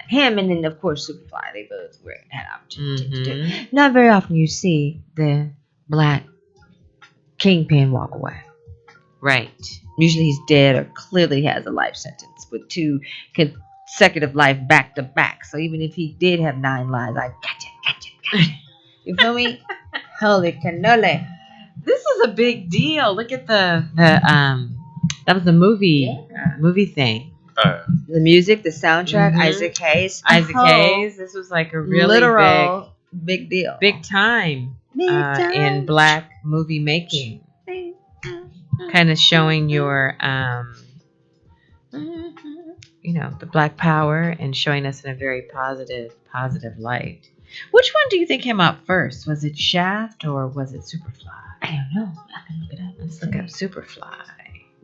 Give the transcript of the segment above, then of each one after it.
him, and then of course Superfly. They both had opportunity to do. Not very often you see the black kingpin walk away. Right. Usually he's dead or clearly has a life sentence with 2 consecutive life back to back. So even if he did have 9 lives, I gotcha. You feel me? Holy cannoli. This is a big deal. Look at the that was the movie thing. The music, the soundtrack, Isaac Hayes. Hayes. This was like a really literal big deal. Big time in black movie making. Kind of showing your the black power and showing us in a very positive light. Which one do you think came out first? Was it Shaft or was it Superfly? I don't know. I can look it up. Let's look up Superfly.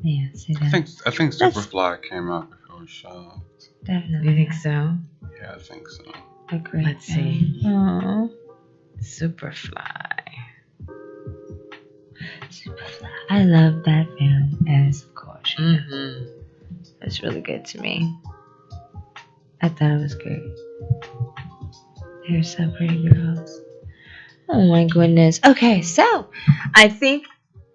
Yeah, see that. I think Superfly came out before Shaft. Definitely. You think so? Yeah, I think so. Agree. Let's see. Aww. Superfly. I love that film, as of course. Mm-hmm. It's really good to me. I thought it was great. They're so pretty girls. Oh my goodness. Okay, so I think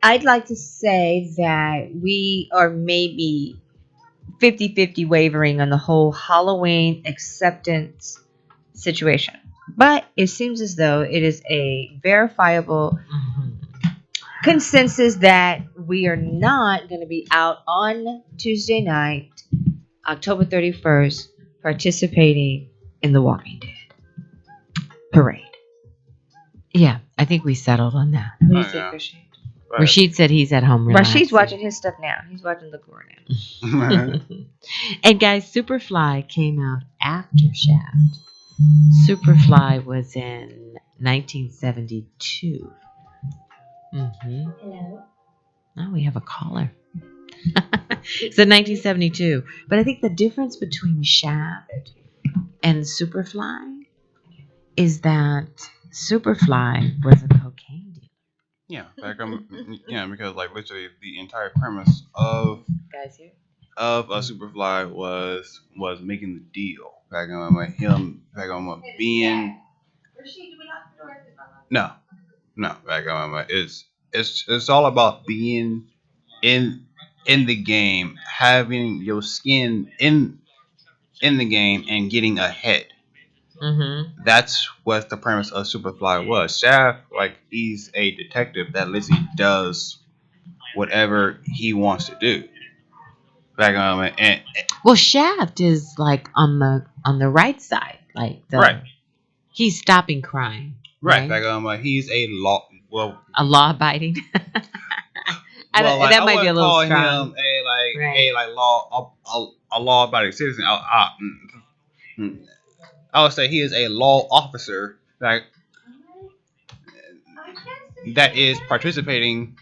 I'd like to say that we are maybe 50-50 wavering on the whole Halloween acceptance situation. But it seems as though it is a verifiable consensus that we are not going to be out on Tuesday night, October 31st, participating in the Walking Dead parade. Yeah, I think we settled on that. What do you think, Rashid? Right. Rashid said he's at home relaxing. Rashid's watching his stuff now. He's watching the gore now. And guys, Superfly came out after Shaft. Superfly was in 1972. Hello. Oh, we have a caller. It's in 1972. But I think the difference between Shaft and Superfly is that Superfly was a cocaine dealer. Yeah, because like literally the entire premise of Guys here? Superfly was making the deal. Back on being Rashid, do we lock the door? no, back on it's all about being in the game, having your skin in the game and getting ahead. That's what the premise of Superfly was. Shaft, like, he's a detective that literally does whatever he wants to do. Well, Shaft is like on the right side, like right. He's stopping crime. Right. He's a law-abiding. That might be a little strong. A law-abiding citizen. I would say he is a law officer that is participating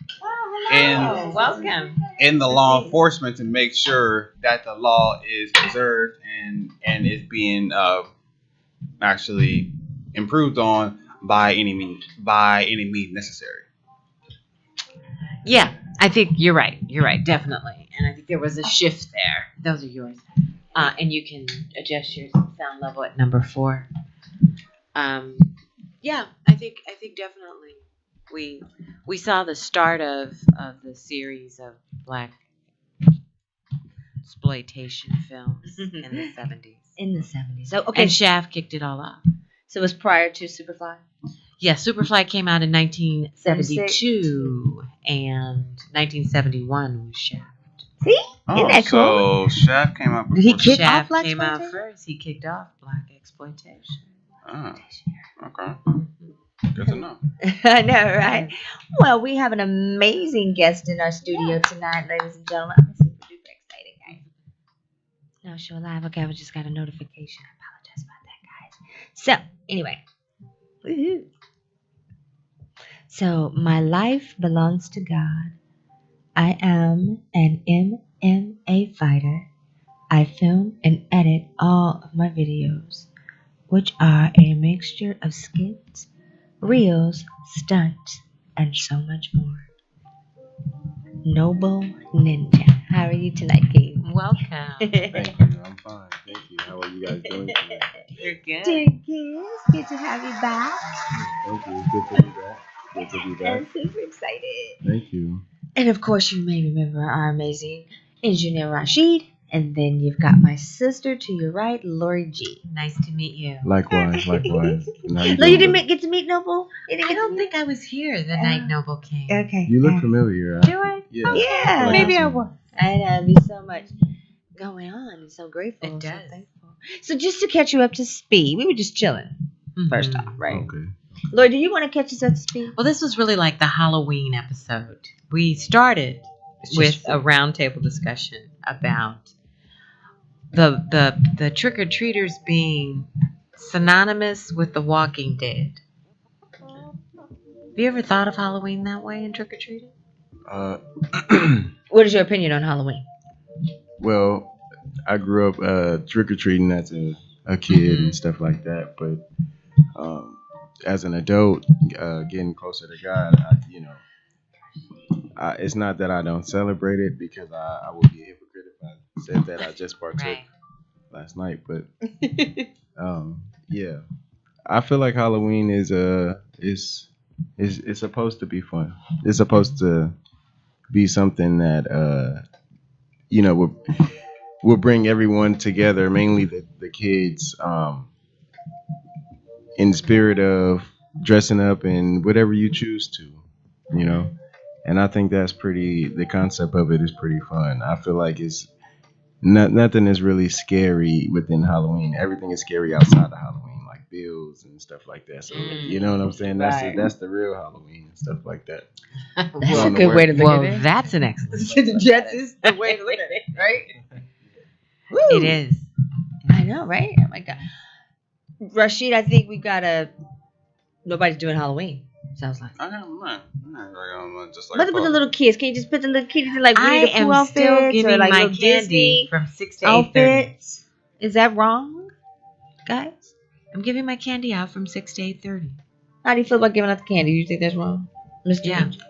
welcome in the law enforcement to make sure that the law is preserved and is being actually improved on by any means necessary. Yeah, I think you're right. Definitely. And I think there was a shift there. Those are yours. And you can adjust your sound level at number 4. Yeah, I think definitely we saw the start of the series of black exploitation films in the 70s. In the 70s. So okay, and Shaft kicked it all off. So it was prior to Superfly? Yeah, Superfly came out in 1972 and 1971 was Shaft. See? Isn't that cool? So Shaft came out before. Did he kick off Shaft black came out exploitation? first. He kicked off black exploitation. Oh, okay. Good to know. I know, right? Well, we have an amazing guest in our studio tonight, ladies and gentlemen. I'm super duper excited, guys. No show live. Okay, I just got a notification. I apologize about that, guys. So, anyway. Woohoo. So, my life belongs to God. I am an MMA fighter. I film and edit all of my videos, which are a mixture of skits, reels, stunts, and so much more. Noble Ninja. How are you tonight, Kate? Welcome. Thank you. fine. Thank you. How are you guys doing today? You're good. Doing good. Good to have you back. Thank you. It's good to be back. Good to be back. I'm super excited. Thank you. And of course, you may remember our amazing engineer Rashid. And then you've got my sister to your right, Lori G. Nice to meet you. Likewise, likewise. And how you No, you doing, didn't get to meet Noble? You didn't I get to don't meet- think I was here the night Noble came. Okay. You look familiar. Do I? Yeah. Yeah. Like Maybe I I've seen- was. I know. There's so much going on. I'm so grateful. It I'm so does. thankful. So just to catch you up to speed, we were just chilling, first Mhm. off, right? Okay. Lord, do you want to catch us up to speed? Well, this was really like the Halloween episode. We started with a roundtable discussion about the trick or treaters being synonymous with The Walking Dead. Have you ever thought of Halloween that way in trick or treating? What is your opinion on Halloween? Well, I grew up trick or treating as a kid Mhm. and stuff like that, but as an adult, getting closer to God, it's not that I don't celebrate it because I would be a hypocrite if I said that I just partook last night. But yeah, I feel like Halloween is supposed to be fun. It's supposed to be something that will bring everyone together, mainly the kids, in the spirit of dressing up in whatever you choose to, you know. And I think the concept of it is pretty fun. I feel like it's nothing is really scary within Halloween. Everything is scary outside of Halloween, like bills and stuff like that. So you know what I'm saying? Right. That's the real Halloween and stuff like that. That's Well, a good way to look Well, at it. that's an excellent. That is the way to look at it, right? It is. I know, right? Oh my God. Rashid, I think we got nobody's doing Halloween. Sounds like. I got mine. Just like But with the little kids, can you just put the little kids in like I Winnie the Pooh am still outfits giving or like my little candy Disney from 6 to 8:30. outfits? Is that wrong, guys? I'm giving my candy out from 6 to 8:30. How do you feel about giving out the candy? You think that's wrong, Mr. Yeah. Mitchell?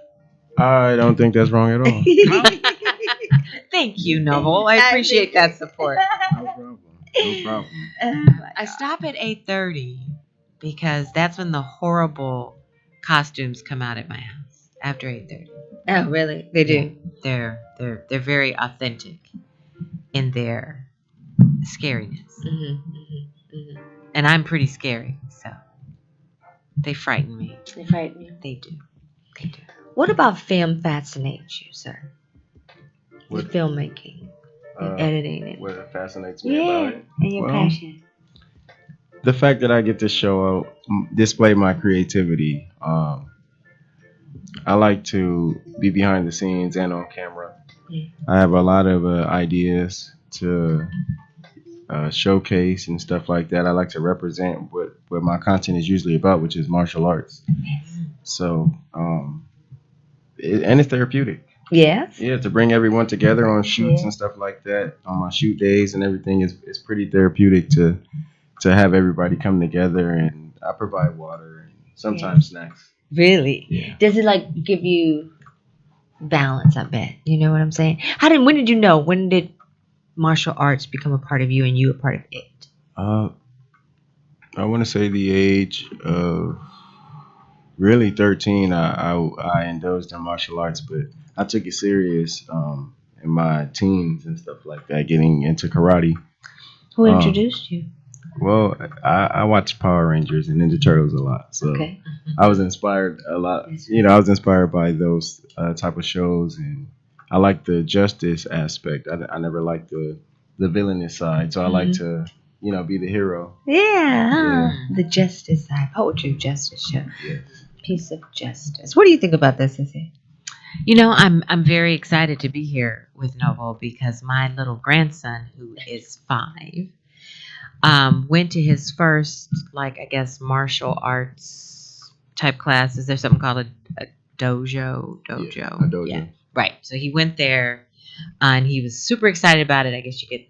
I don't think that's wrong at all. Thank you, Noble. I appreciate that support. No problem. No problem. I stop at 8:30 because that's when the horrible costumes come out at my house. After 8:30, Oh, really? They do. they're very authentic in their scariness, and I'm pretty scary, so they frighten me. They frighten you. They do. They do. What about film fascinates you, sir? What- Filmmaking and Uh, editing it. What fascinates me Yeah, about it? and your Well, passion. The fact that I get to display my creativity. I like to be behind the scenes and on camera. Yeah. I have a lot of ideas to showcase and stuff like that. I like to represent what my content is usually about, which is martial arts. So, and it's therapeutic. Yes. Yeah, to bring everyone together on shoots Yeah. and stuff like that, on my shoot days and everything is pretty therapeutic to have everybody come together, and I provide water and sometimes snacks. Really? Yeah. Does it like give you balance? I bet. You know what I'm saying? When did you know? When did martial arts become a part of you and you a part of it? I want to say the age of really 13. I indulged in martial arts, but I took it serious in my teens and stuff like that, getting into karate. Who introduced you? Well, I watched Power Rangers and Ninja Turtles a lot, so Okay. I was inspired a lot. I was inspired by those type of shows, and I like the justice aspect. I never liked the villainous side, so I like to be the hero. Yeah. Yeah. The justice side. Poetry of justice show. Yes. Piece of justice. What do you think about this, Sissy? You know, I'm very excited to be here with Noble because my little grandson, who is 5, went to his first, martial arts type class. Is there something called a dojo? Yeah, a dojo. Yeah, right. So he went there, and he was super excited about it. I guess you get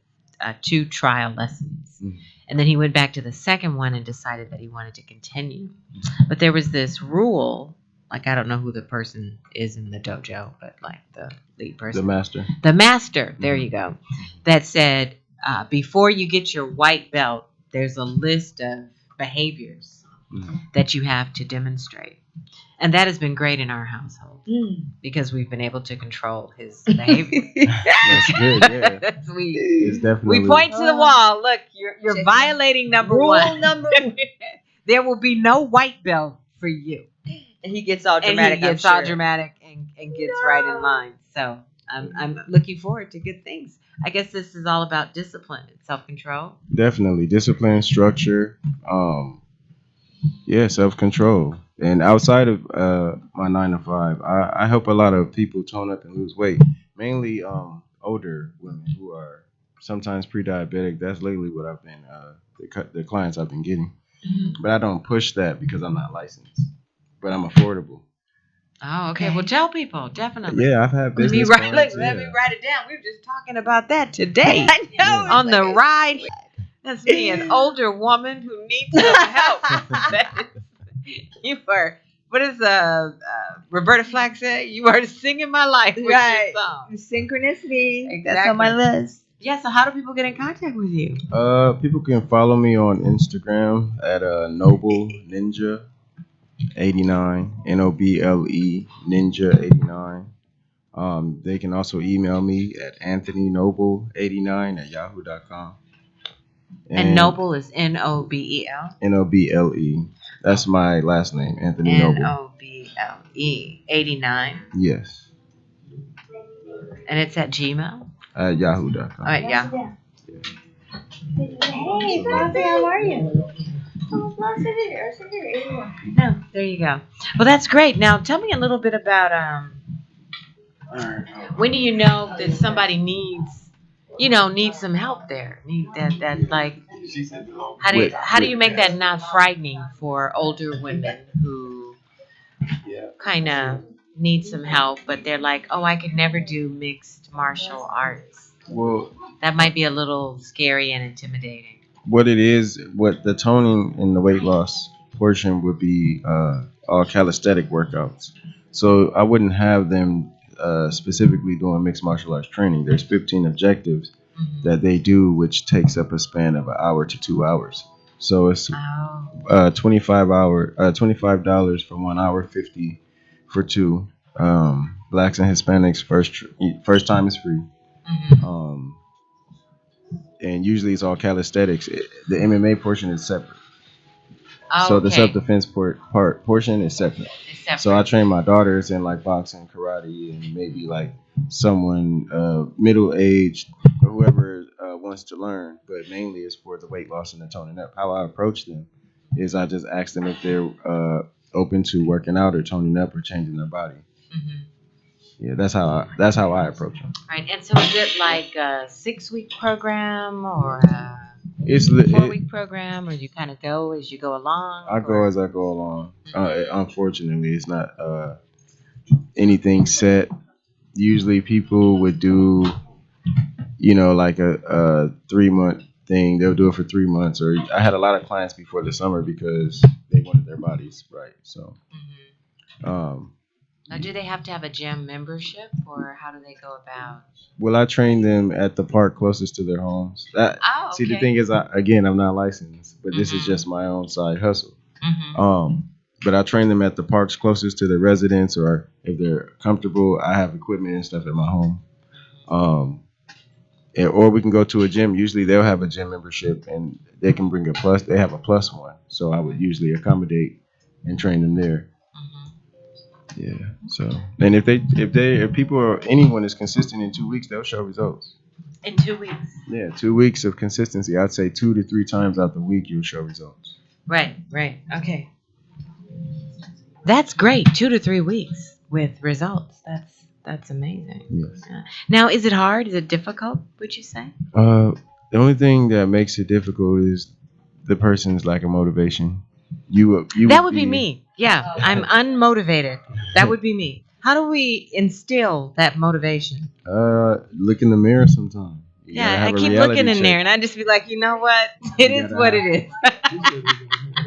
2 trial lessons. Mhm. And then he went back to the second one and decided that he wanted to continue. But there was this rule, I don't know who the person is in the dojo, but the lead person. The master. The master, there you go, that said before you get your white belt, there's a list of behaviors Mhm. that you have to demonstrate. And that has been great in our household Mm. because we've been able to control his behavior. That's good. Yeah, we it's definitely. we point to the wall. Look, you're Check violating number Rule one. number one. There will be no white belt for you. And he gets all And dramatic. he gets I'm all sure. dramatic and gets right in line. So I'm looking forward to good things. I guess this is all about discipline and self control. Definitely discipline, structure, yeah, self control. And outside of my 9 to 5, I help a lot of people tone up and lose weight. Mainly older women who are sometimes pre-diabetic. That's lately what I've been the clients I've been getting. But I don't push that because I'm not licensed. But I'm affordable. Oh, okay. Well, tell people definitely. Yeah, I've had Let me business write, cards. let me Yeah. write it down. We were just talking about that today I know. Yeah. it's on like the a- ride. That's me, an older woman who needs some help. You are. What does Roberta Flack say? You are singing my life with Right. your song. Synchronicity. That's on my Exactly. list. Yeah. So how do people get in contact with you? People can follow me on Instagram at Noble Ninja 89 NOBLE Ninja 89. They can also email me at anthonynoble89 @yahoo.com. And Noble is Nobel. NOBLE. That's my last name, Anthony Noble. Noble 89. Yes, And it's at Gmail. at yahoo.com. All right, yeah. Hey, Flossie, how are you? Oh, Flossie, here. No, there you go. Well, that's great. Now, tell me a little bit about when do you know that somebody needs some help there? Need that like how do you make that not frightening for older women who kind of need some help, but they're like, oh, I could never do mixed martial arts. Well, That might be a little scary and intimidating. what the toning and the weight loss portion would be all calisthenic workouts. So I wouldn't have them specifically doing mixed martial arts training. There's 15 objectives Mhm. that they do, which takes up a span of an hour to 2 hours. So it's Oh. $25 for 1 hour, 50 for 2. Blacks and Hispanics first time is free. Mhm. And usually it's all calisthenics. The MMA portion is separate. Oh, So the okay. self-defense portion is separate. It's separate. So I train my daughters in like boxing, karate, and maybe like someone middle-aged or whoever wants to learn. But mainly it's for the weight loss and the toning up. How I approach them is I just ask them if they're open to working out or toning up or changing their body. Mhm. Yeah, that's how I approach them. Right. And so is it like a 6-week program or a It's 4-week program, or you kind of go as you go along? I go as I go along. Unfortunately, it's not anything set. Usually, people would do, like a 3-month thing. They'll do it for 3 months. Or I had a lot of clients before the summer because they wanted their bodies right. So, Mhm. Now, do they have to have a gym membership, or how do they go about? well, I train them at the park closest to their homes. Oh, okay. See, the thing is, I'm not licensed, but this is Mhm. just my own side hustle. Mhm. But I train them at the parks closest to their residence, or if they're comfortable, I have equipment and stuff at my home. Or we can go to a gym. Usually they'll have a gym membership and they can bring a plus. They have a plus one. So I would usually accommodate and train them there. Mhm. Yeah. So, and if anyone is consistent in 2 weeks, they'll show results. In 2 weeks. Yeah. 2 weeks of consistency. I'd say 2 to 3 times out the week, you'll show results. Right. Okay. That's great. 2 to 3 weeks with results. That's amazing. Yes. Now, is it hard? Is it difficult? Would you say? The only thing that makes it difficult is the person's lack of motivation. You That would be me. Yeah, I'm unmotivated. That would be me. How do we instill that motivation? Look in the mirror sometime. You gotta Yeah, I have a keep reality looking in check. there, and I just be like, you know what? It is what it is.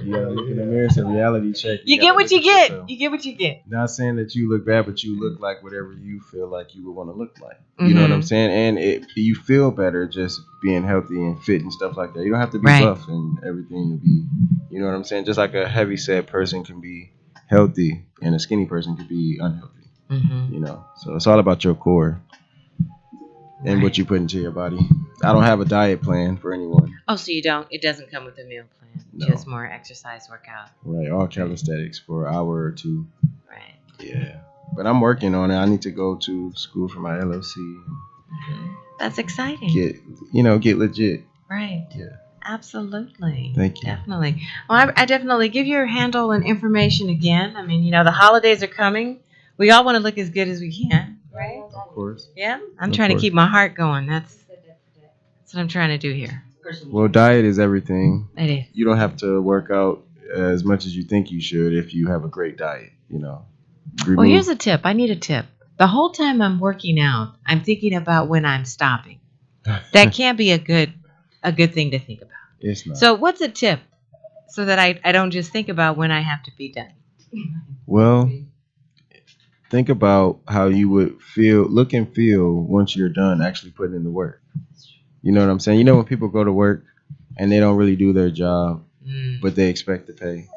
You gotta look in the mirror. It's a reality check. You gotta get what look you at get. yourself. You get what you get. Not saying that you look bad, but you look like whatever you feel like you would want to look like. You know what I'm saying? And you feel better just being healthy and fit and stuff like that. You don't have to be Right. buff and everything to be, you know what I'm saying? Just like a heavy set person can be healthy and a skinny person can be unhealthy, Mm-hmm. you know? So it's all about your core and what Right. you put into your body. I don't have a diet plan for anyone. Oh, so you don't? It doesn't come with a meal plan. No. Just more exercise, workout. Right, all calisthenics for an hour or two. Right. Yeah. But I'm working on it. I need to go to school for my LLC. That's exciting. Get legit. Right. Yeah. Absolutely. Thank you. Definitely. Well, I definitely give your handle and information again. I mean, the holidays are coming. We all want to look as good as we can. Right. Of course. Yeah. I'm Of trying to course. keep my heart going. That's what I'm trying to do here. Well, diet is everything. It is. You don't have to work out as much as you think you should if you have a great diet, Well, Remove- here's a tip. I need a tip. The whole time I'm working out, I'm thinking about when I'm stopping. That can't be a good thing to think about. It's not. So what's a tip so that I don't just think about when I have to be done? Well, think about how you would look and feel once you're done actually putting in the work. You know what I'm saying? When people go to work and they don't really do their job, but they expect to pay.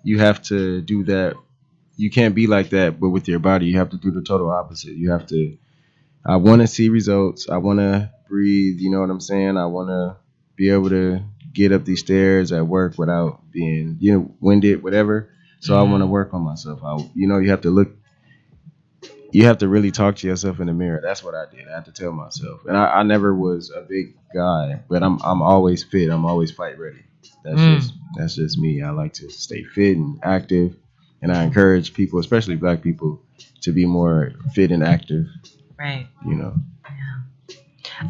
You have to do that. You can't be like that, but with your body, you have to do the total opposite. You have to, I want to see results. I want to breathe. You know what I'm saying? I want to be able to get up these stairs at work without being, winded, whatever. So I want to work on myself. You have to really talk to yourself in the mirror. That's what I did. I had to tell myself. And I never was a big guy, but I'm always fit. I'm always fight ready. That's just me. I like to stay fit and active, and I encourage people, especially black people, to be more fit and active. Right.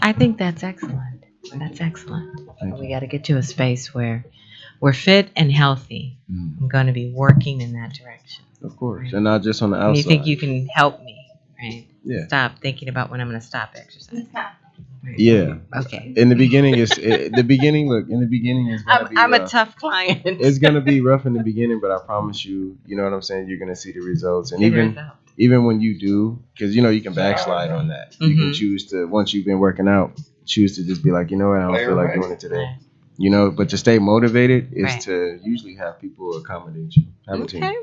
I think that's excellent. That's excellent. Thank We got to get to a space where we're fit and healthy. Mhm. I'm going to be working in that direction. Of course, and not just on the outside. And you think you can help me, right? Yeah. Stop thinking about when I'm going to stop exercising. Right. Yeah. Okay. In the beginning, the beginning. Look, in the beginning, it's gonna be I'm a rough. tough client. It's gonna be rough in the beginning, but I promise you, you know what I'm saying. You're gonna see the results, and Figure it out. even when you do, because you can backslide on that. You can Mhm. choose to, once you've been working out, choose to just be like, I don't feel like doing it today. But to stay motivated is Right. to usually have people accommodate you. Have a team. Okay.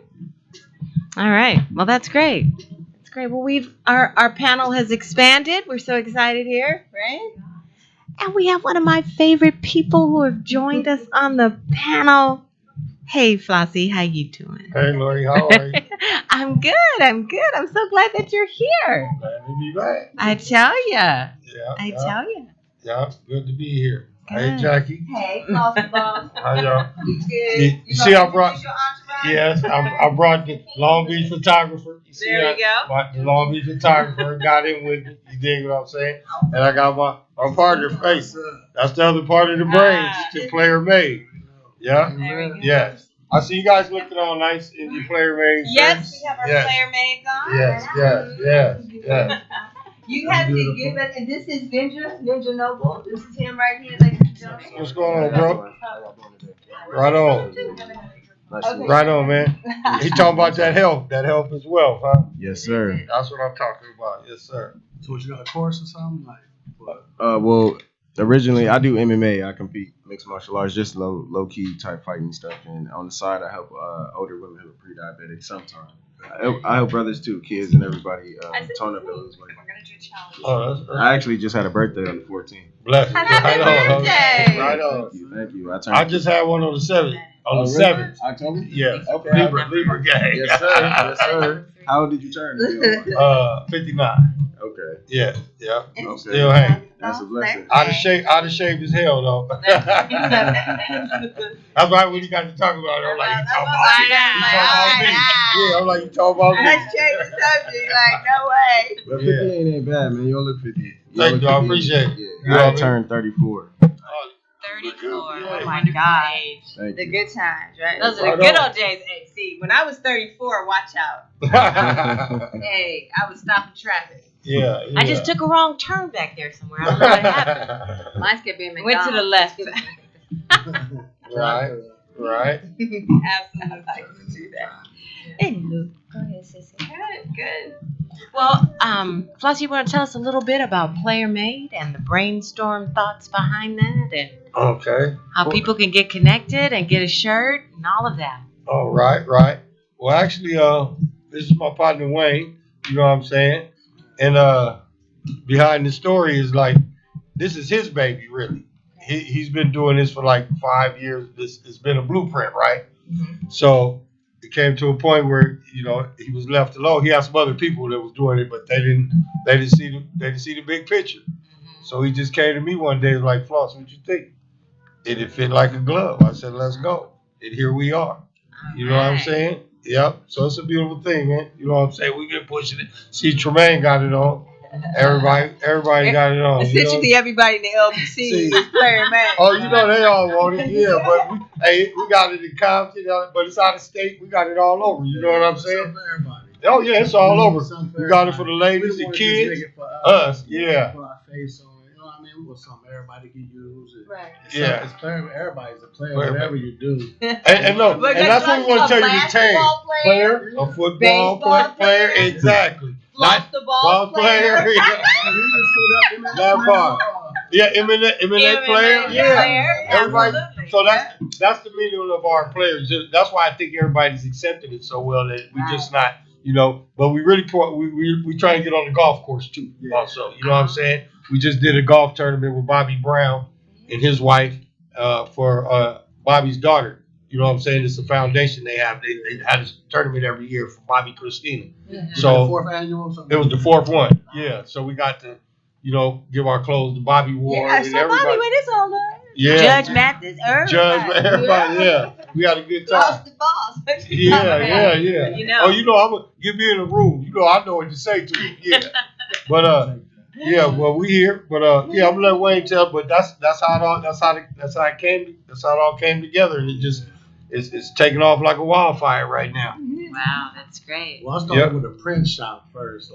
All right. Well, that's great. That's great. Well, our panel has expanded. We're so excited here, right? And we have one of my favorite people who have joined us on the panel. Hey, Flossie, how you doing? Hey, Lori, how are you? I'm good. I'm so glad that you're here. Glad to be back. I tell ya. Yeah, Tell ya. yeah, good to be here. Hey, Good. Jackie. Hey, Bossy Boss. How y'all? You good? You see I brought, Your entourage? yes, I brought the Long Beach photographer. You see There you go. The Long Beach photographer got in with me. You dig what I'm saying? And I got my partner face. That's the other part of the brains to player made. Yeah? There we go. Yes. I see you guys looking all nice in your player made. Yes, we have our Yes. player maids on. Yes. You have to give it, and this is Ninja Noble. This is him right here, ladies and gentlemen. What's going on, bro? Right on. Okay. Right on, man. He talking about that health as well, huh? Yes, sir. That's what I'm talking about. Yes, sir. So what, you got a course or something? Like, what? Well, originally I do MMA. I compete mixed martial arts, just low key type fighting stuff, and on the side I help older women who are pre-diabetic sometimes. I help brothers too, kids and everybody tone up their weight. Oh, that's I actually just had a birthday on the 14th. blessed. Happy birthday. Right on. Thank you. I turned. I just had one on the 7th. On the 7th. October. Yeah. Okay. Libra gang. Yes, sir. Yes, sir. How old did you turn? 59. Okay. Yeah. Okay. Still hanging. That's a blessing. Out of shape as hell though. That's why when you got to talk about it, I'm like, you talking about me. Yeah, I'm like, you talking about me. Let's change the subject. Like, no way. But 58 ain't bad, man. You don't look 50. Thank you, I appreciate it. Yeah. I turned 34. 34. Oh my God. Thank The you. good times, right? Those are Right the good on. old days. Hey, see, when I was 34, watch out. Hey, I was stopping traffic. Yeah. I just took a wrong turn back there somewhere. I don't know what happened. Mine's kept being Went to the left. Right. Right. Absolutely. I like to do that. Anywho, go ahead, sissy. Good. Well, Flossie, you want to tell us a little bit about Player Made and the brainstorm thoughts behind that, and Okay. how people can get connected and get a shirt and all of that? Oh, right. Well, actually, this is my partner Wayne. You know what I'm saying? And behind the story is like, this is his baby, really. He's been doing this for like 5 years. This has been a blueprint, right? So it came to a point where he was left alone. He had some other people that was doing it, but they didn't see the big picture. So he just came to me one day, like, Floss, what you think? It fit like a glove. I said, let's go. And here we are. You know what I'm saying? Yep. So it's a beautiful thing, man. You know what I'm saying? We've been pushing it. See, Tremaine got it on. Everybody got it on. Essentially, everybody in the LBC is Player Made. Oh, they all want it. Yeah, but we got it in Compton, but it's out of state. We got it all over. You know what I'm saying? For everybody. Oh yeah, it's all over. Something for We got it for everybody. the ladies, We the wanna just make kids, it for us. Yeah. Put our face on it. You know what I mean? We want something everybody can use. Right. Yeah. It's player. Everybody's a player. Player. Whatever you do. And no, and that's what we want to tell you to change. Player, A football baseball player, player, exactly. floss the ball player. Yeah. That part. Yeah, MMA player. Yeah. Everybody. Absolutely. So that's the meaning of our players. That's why I think everybody's accepted it so well that we just not, but we really we try to get on the golf course too. Also, you know what I'm saying? We just did a golf tournament with Bobby Brown and his wife for Bobby's daughter. You know what I'm saying? It's a foundation they have. They had a tournament every year for Bobby Christina. So the fourth annual. it was the fourth one. Yeah. So we got to, give our clothes to Bobby Ward Yeah, and so everybody. Bobby, when it's all done. Yeah. Judge Mathis, everybody. Everybody, yeah. We had a good Floss time. the balls. Yeah. You know. I'm gonna give me in a room. I know what to say to you. Yeah. But yeah, well we here. But I'm gonna let Wayne tell. But that's how it came. That's how it all came together, and it's taking off like a wildfire right now. Wow, that's great. Well, I started with a print shop first.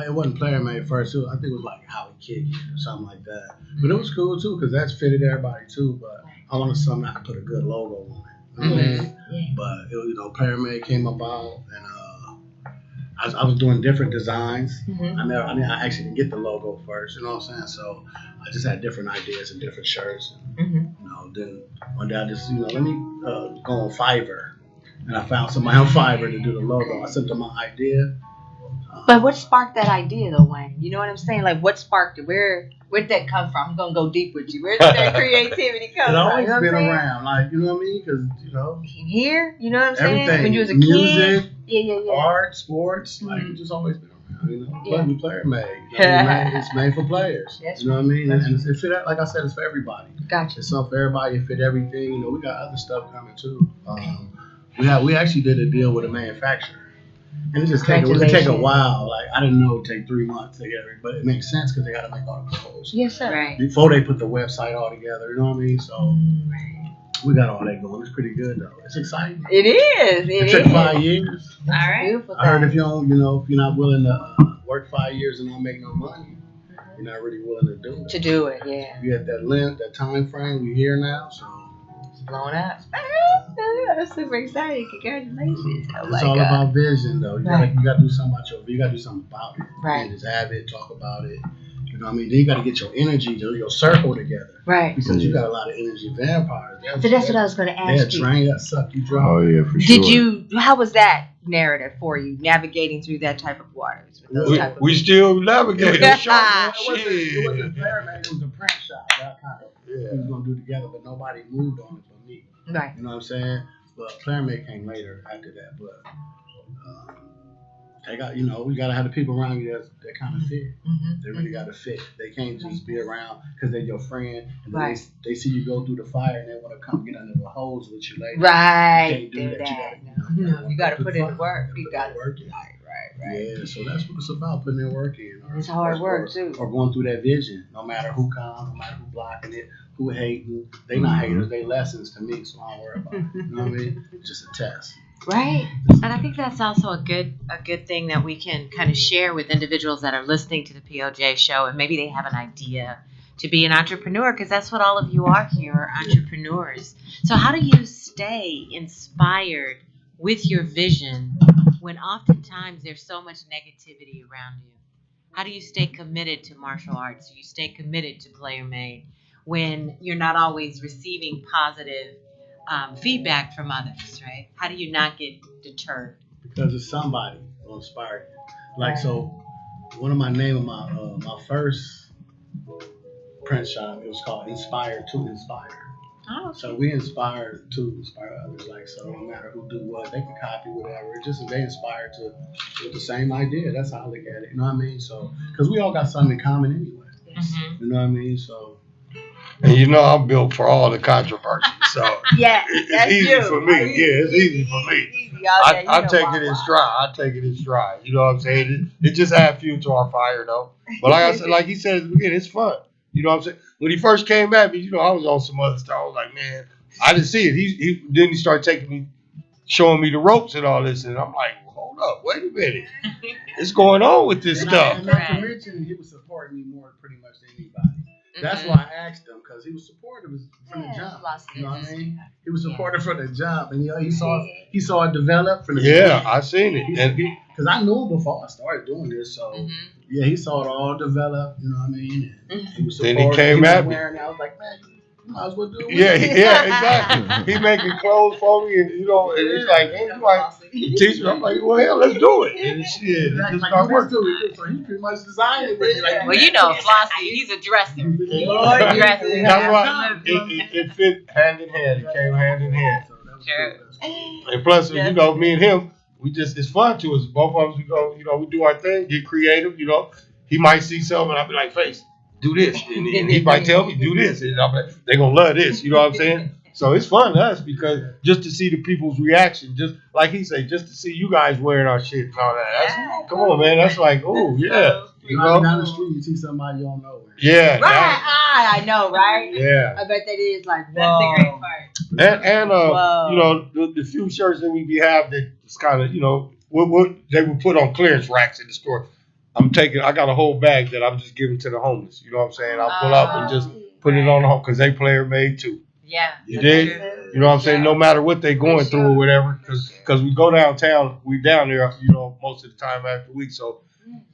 It wasn't Player Made first. I think it was like Howard Kidd or something like that. But it was cool too because that's fitted everybody too. But I wanted something I could put a good logo on it. You know what I mean? Yeah. But it Player Made came about, and I was doing different designs. I actually didn't get the logo first. You know what I'm saying? So I just had different ideas and different shirts. And, then one day I just let me go on Fiverr, and I found somebody on Fiverr to do the logo. I sent them my idea. But what sparked that idea, though, Wayne? You know what I'm saying? Like, what sparked it? Where did that come from? I'm gonna go deep with you. Where did that creativity come It's from? always You know what been I'm saying? around, you know what I mean? Because Here, you know what I'm saying? everything, When you was a music, kid. Yeah. art, sports, it's just always been around. Yeah. But Player Made, it's made for players. That's you know what I mean? And it fit, like I said, it's for everybody. Gotcha. It's something for everybody. It fit everything. We got other stuff coming too. We actually did a deal with a manufacturer. And it just take a while. I didn't know it would take 3 months to get it, but it makes sense because they got to make all the clothes Yes, sir. Right. before they put the website all together. You know what I mean? So we got all that going. It's pretty good though. It's exciting. It is. It took 5 years. All right. Beautiful. I heard if you don't, if you're not willing to work 5 years and not make no money, you're not really willing to do it. to do it, yeah. You had that time frame. We're here now, so It's blown up. I'm super excited. Congratulations. Oh it's my all God. about vision, though. You gotta do something about you gotta do something about it. You Right. can't just have it, talk about it. You know what I mean? Then you gotta get your energy, your circle together. Right. Because you got a lot of energy vampires. So that's what I was going to They'll ask you. drain, that suck you dry. Oh yeah, for sure. How was that narrative for you, navigating through that type of waters? With those type of We still navigating. Yeah. It wasn't Player Made, it was a print shop. That kind of we was gonna do together, but nobody moved on it but me. Right. You know what I'm saying? But Player Made came later after that. But they got, we gotta have the people around you that kind of fit. They really gotta fit. They can't just be around because they're your friend and then Right. they see you go through the fire and they want to come get under the hose with you later. Right. You can't Do do that. that. You No, you got to go put through in the work. fire. You got to work in. Right. Yeah, so that's what it's about, putting in work in. It's hard work, too. Or going through that vision, no matter who comes, no matter who blocking it, who hating. They not haters, they lessons to me, so I don't worry about it. You know what I mean? It's just a test. Right. And I think that's also a good thing that we can kind of share with individuals that are listening to the POJ show, and maybe they have an idea to be an entrepreneur, because that's what all of you are here, are entrepreneurs. So how do you stay inspired with your vision when oftentimes there's so much negativity around you? How do you stay committed to martial arts? Do you stay committed to Player Made when you're not always receiving positive feedback from others, right? How do you not get deterred? Because it's somebody who inspired you. Like, so one of my name of my first print shop, it was called Inspired to Inspire. Oh, So we inspire to inspire others. Like, so no matter who do what, they can copy whatever. It's just they inspire to with the same idea. That's how I look at it. You know what I mean? So, because we all got something in common anyway. Mhm. You know what I mean? So, And you know I'm built for all the controversy, so Yeah, it's easy for me. Yeah, it's easy for me. I take it in stride. I take it in stride. You know what I'm saying? It just adds fuel to our fire, though. But like I said, like he said at the beginning, it's fun. You know what I'm saying? When he first came at me, you know, I was on some other stuff. I was like, man, I didn't see it. He started taking me, showing me the ropes and all this, and I'm like, well, hold up, wait a minute, what's going on with this stuff? And not to mention, he was supporting me more pretty much than anybody. That's why I asked him, because he was supportive from the jump. You know what I mean? He was supportive from the jump, and he saw it develop from the Yeah, I seen it, and because I knew him before I started doing this, so yeah, he saw it all develop. You know what I mean? And he was Then supportive. he came was at me. wearing it. I was like, man, you might as well do it. yeah, exactly. He making clothes for me, and you know, and he's like, hey, you like teach me? I'm like, well, hell, let's do it. And shit, it just start working. So he pretty much designed it. Like, Well, you know, Flossie, he's a dresser. Dresser. That's why it fit hand in hand. It came hand in hand. Sure. And plus, you know, me and him, it's fun to us. Both of us, we go, you know, we do our thing, get creative, you know. He might see something, and I'll be like, Face, do this. And he might tell me, do this. And I'm like, they're going to love this. You know what I'm saying? So it's fun to us because just to see the people's reaction, just like he said, just to see you guys wearing our shit and all that. That's, come on, man. That's like, oh, yeah. You driving know? down the street, you see somebody you don't know. Yeah. Right, I know, right? Yeah. I bet that is like, whoa. That's the great part. And Whoa. you know, the few shirts that we have that it's kind of, you know, what they would put on clearance racks in the store. I got a whole bag that I'm just giving to the homeless. You know what I'm saying? I'll pull up and just put it on the home because they Player Made too. Yeah. You dig? You know what I'm saying? No matter what they going through or whatever, because we go downtown, we down there, you know, most of the time after the week. So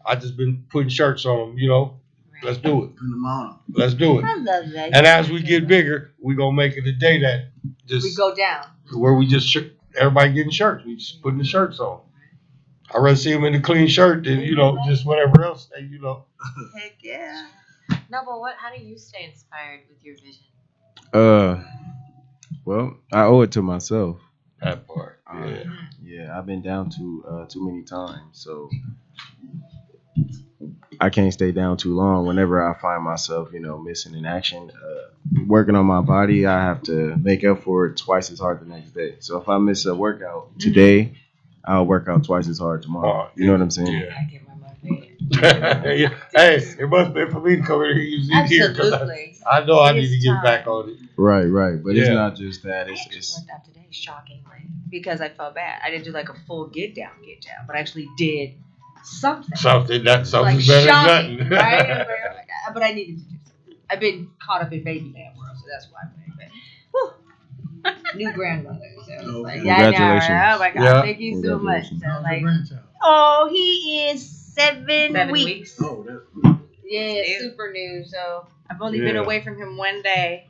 I just been putting shirts on them, you know. Let's do it. Putting them on. Let's do it. I love that. And as we get bigger, we gonna make it a day that just we go down. where we just everybody getting shirts. We just putting the shirts on. I'd rather see them in a clean shirt than, you know, just whatever else, you know. Heck yeah. No, but how do you stay inspired with your vision? Well, I owe it to myself. That part. Yeah. Yeah, I've been down too many times, so I can't stay down too long. Whenever I find myself, you know, missing in action, working on my body, I have to make up for it twice as hard the next day. So if I miss a workout today, I'll work out twice as hard tomorrow. You know what I'm saying? Yeah. I get my motivated. Yeah. Hey, it must be for me to come in here because Absolutely. I know I need to It's get time. back on it. Right. But it's Yeah. not just that. I actually It's worked out today, shockingly, because I felt bad. I didn't do like a full get down, but I actually did something. Something's like better shocking, than nothing. right? I'm like, oh my God. But I needed to do something. I've been caught up in baby land world, so that's why I'm like, new grandmother. So it's like, yeah, I know, Congratulations. right? Oh my God, Yeah. thank you so much. Congratulations. So How's your like, grandchild? oh, he is 7 weeks. Oh, that's Yeah, New. super new. So I've only been Yeah. away from him one day.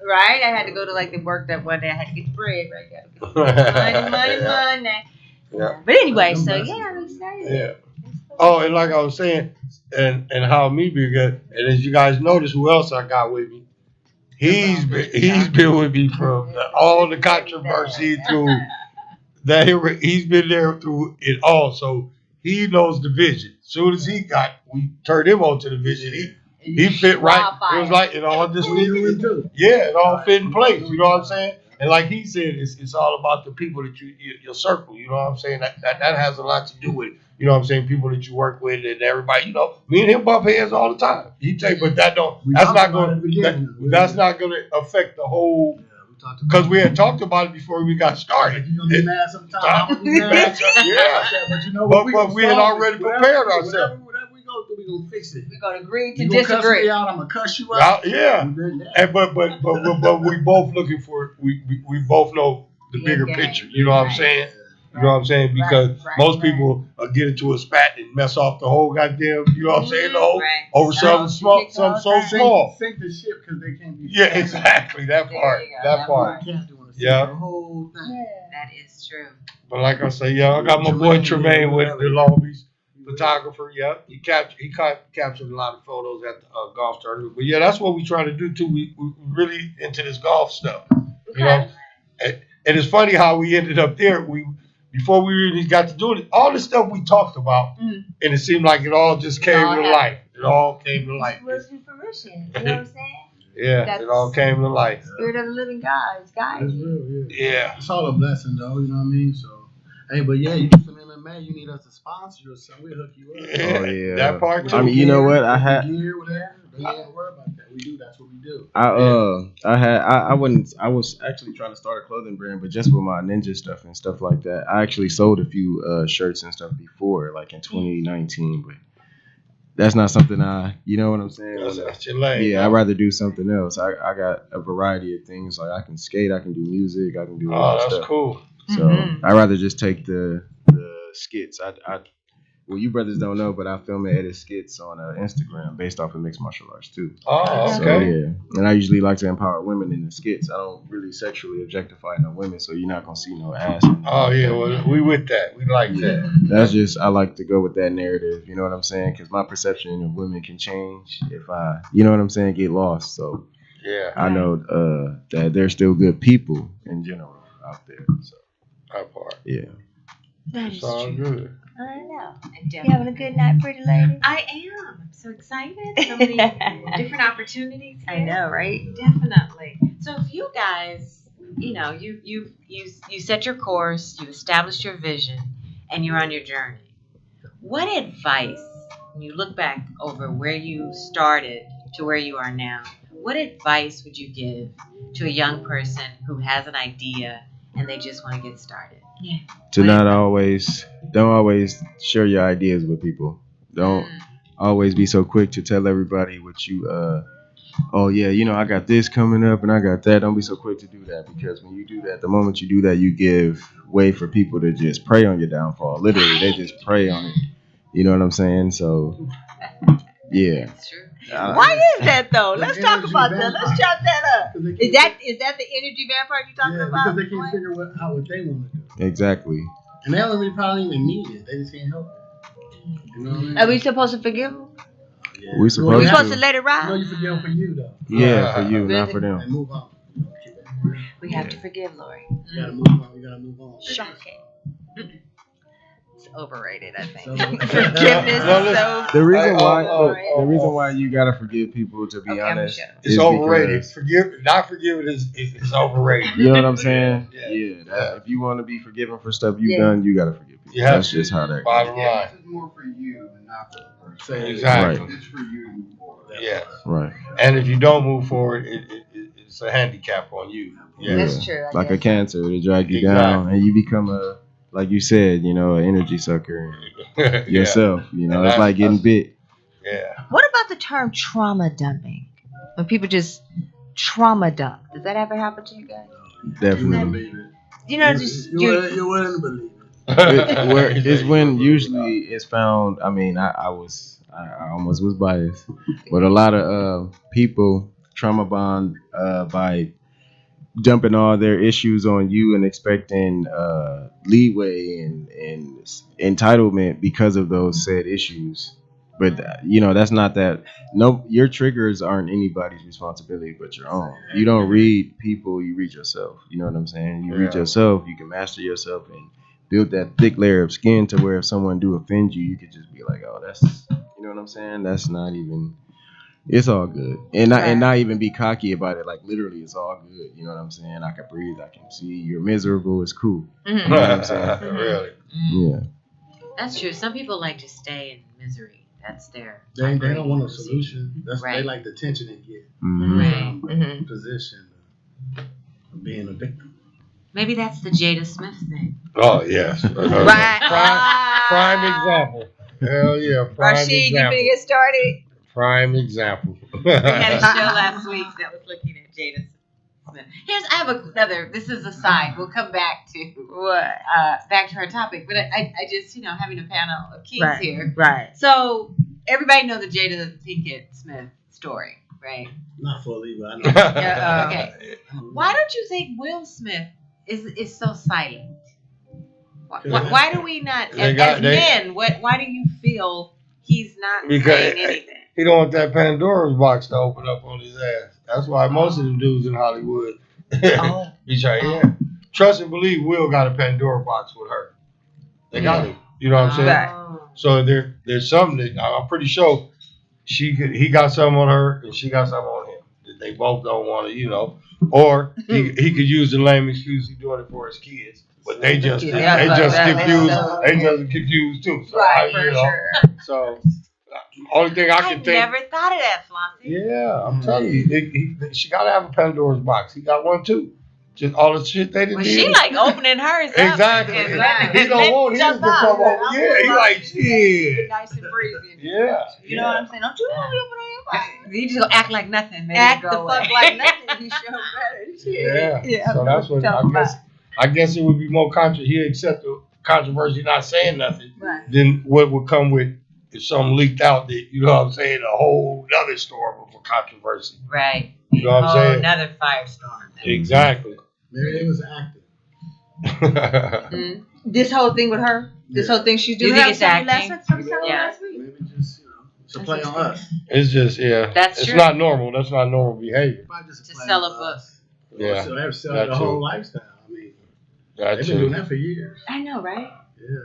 Right? I had to go to like the work that one day. I had to get the bread. Right? Gotta get money. Yeah. But anyway, so yeah, I'm excited. Yeah. Oh, and like I was saying, and how me be good, and as you guys notice, who else I got with me? He's been with me from all the controversy through that. He's been there through it all, so he knows the vision. As soon as we turned him on to the vision. He fit right. It was like it all just it all fit in place. You know what I'm saying? And like he said, it's all about the people that your circle. You know what I'm saying? That has a lot to do with it. You know what I'm saying? People that you work with and everybody. You know, me and him bump heads all the time. But that's not going to affect the whole. Because we had talked about it before we got started. You're gonna be mad sometimes. Yeah. But you know But what? we had already prepared ourselves. Whatever we go through, we gonna fix it. We're gonna agree to You gonna cuss disagree. me out? I'm gonna cuss you out. Yeah. And but we both looking for we both know the Yeah, bigger gang. picture. You know what I'm Right. saying? You know what I'm saying? Because Right, most right. people get into a spat and mess off the whole goddamn. You know what I'm saying? The whole, Right. over something small, kick something all so that. small. Sink the ship because they can't be. Yeah, exactly. That There part. you go, That that part. Captain want to Yeah. the whole thing. That is true. But like I say, yeah, I got my boy Tremaine with the Long Beach photographer. Yeah, he captured a lot of photos at the golf tournament. But yeah, that's what we try to do too. We really into this golf stuff. You know, and it's funny how we ended up there. Before we really got to do it, all the stuff we talked about, Mhm. and it seemed like it all just came all to happened. life. It all came to life. It was to fruition. You know what I'm saying? Yeah, it all came to life. Spirit of the living God is It's guiding you. real, yeah. Yeah. It's all a blessing, though. You know what I mean? So, hey, but yeah, you do some MMA. You need us to sponsor you, so we'll hook you up. Oh, yeah. That part too. I mean, you know what? I had gear, whatever. Don't even worry about that. We do. That's what we do. I was actually trying to start a clothing brand, but just with my ninja stuff and stuff like that. I actually sold a few shirts and stuff before, like in 2019, but that's not something you know what I'm saying? That's your lane. Yeah, I'd rather do something else. I got a variety of things. Like I can skate, I can do music, I can do all Oh, that that's stuff. cool. So I'd rather just take the skits. Well, you brothers don't know, but I film and edit skits on Instagram based off of mixed martial arts too. Oh, So okay. yeah, and I usually like to empower women in the skits. I don't really sexually objectify no women, so you're not gonna see no ass. Oh yeah, well, we with that. We like that. That's just I like to go with that narrative. You know what I'm saying? Because my perception of women can change if you know what I'm saying, get lost. So Yeah, I know that there's still good people in general out there. So that part. yeah. That It's is all true. good. I know. And You having a good night, pretty lady? I am. I'm so excited. So many different opportunities. I here. know, right? Definitely. So if you guys, you set your course, you established your vision, and you're on your journey. What advice, when you look back over where you started to where you are now, what advice would you give to a young person who has an idea and they just want to get started? To don't always share your ideas with people. Don't always be so quick to tell everybody what you oh yeah, I got this coming up and I got that. Don't be so quick to do that, because when you do that, the moment you do that, you give way for people to just prey on your downfall. Literally, they just prey on it. You know what I'm saying? So yeah. That's true. Why is that though? Let's talk energy about that. vampire. Let's chop that up. Because they Is can't- that the energy vampire you talking yeah, about? because they can't figure out what they want to do. Exactly. And they don't really probably even need it. They just can't help it. You know what I mean? Are we supposed to forgive them? Yeah. We Are supposed we to. supposed to let it You know ride? you forgive them for you, though. Yeah, for you, not for And them. move on. Keep it real. We have to forgive, Lori. You gotta move on. You gotta move on. Shocking. It's overrated, I think. So- Forgiveness No, is listen. so. The reason why oh, the reason why you gotta forgive people, to be Okay, I'm honest, sure. It's is overrated. because- Not forgiving is overrated. You know what I'm saying? Yeah. Yeah. If you want to be forgiven for stuff you've Yeah. done, you gotta forgive people. You have That's to. just how that goes. Bottom line. It's more for you and not for the person. Say Exactly. It's for you to move forward. Yeah. Right. And if you don't move forward, it's a handicap on you. Yeah. That's true, I Like a guess. cancer, it drag you down, and you become like you said, an energy sucker Yeah. yourself. And It's like getting bit. Yeah. What about the term trauma dumping? When people just trauma dump. Does that ever happen to you guys? Definitely. You know, just You wouldn't believe it. It's when usually it's found. I mean, I almost was biased, but a lot of people trauma bond by dumping all their issues on you and expecting leeway and entitlement because of those said issues. But that's not that. No, your triggers aren't anybody's responsibility but your own. You don't read people, you read yourself. You know what I'm saying? You read Yeah. yourself, you can master yourself and build that thick layer of skin to where if someone do offend you, you could just be like, oh, that's, you know what I'm saying? That's not even. It's all good, and not even be cocky about it. Like literally, it's all good. You know what I'm saying? I can breathe. I can see. You're miserable. It's cool. You know what I'm saying? Really? Yeah. That's true. Some people like to stay in misery. That's their. They don't want a solution. They Right. like the tension they get Mhm. Right. from Mhm. position of being a victim. Maybe that's the Jada Smith thing. Oh yes. Right. Prime example. Hell yeah. Prime Rashid, you example. finna get started? Prime example. We had a show last week that was looking at Jada Smith. I have another. This is a side. We'll come back to What? back to our topic. But I just having a panel of kings Right. here. Right. So everybody know the Jada Pinkett Smith story, right? Not fully, but I know. Yeah, okay. Why don't you think Will Smith is so silent? Why do we not, as men, why do you feel he's not saying anything? He don't want that Pandora's box to open up on his ass. That's why most of them dudes in Hollywood be trying. Yeah. Trust and believe Will got a Pandora box with her. They got it. You know what I'm saying? Right. So there's something that I'm pretty sure he got some on her and she got some on him. That they both don't want to, or he could use the lame excuse he's doing it for his kids. But they just confused too. So Sure. So only thing I can think. Never thought of that, Flossie. Yeah, I'm telling you, she got to have a Pandora's box. He got one too. Just all the shit they didn't. Well, she like opening hers up. Exactly. He don't want his to come over. Yeah, he like shit. Nice and breezy. Yeah. You know what I'm saying? Don't you want to open your box? You just gonna act like nothing. Maybe Act go the away. fuck like nothing. You show better. Shit. Yeah. So that's what I guess it would be more he'd accept the controversy not saying nothing Right. than what would come with if something leaked out that, you know what I'm saying, a whole other storm for controversy. Right. You know what I'm saying? Another firestorm. Exactly. Maybe they was acting. This whole thing with her, this whole thing she's Do you doing. think it's acting? Yeah. Maybe just, it's a play on us. It's just, That's it's true. not normal. That's not normal behavior. Probably just To play sell on a book. us. Yeah, So they're selling that the whole too. lifestyle. I mean, That's they've been doing that for years. I know, right? Yeah.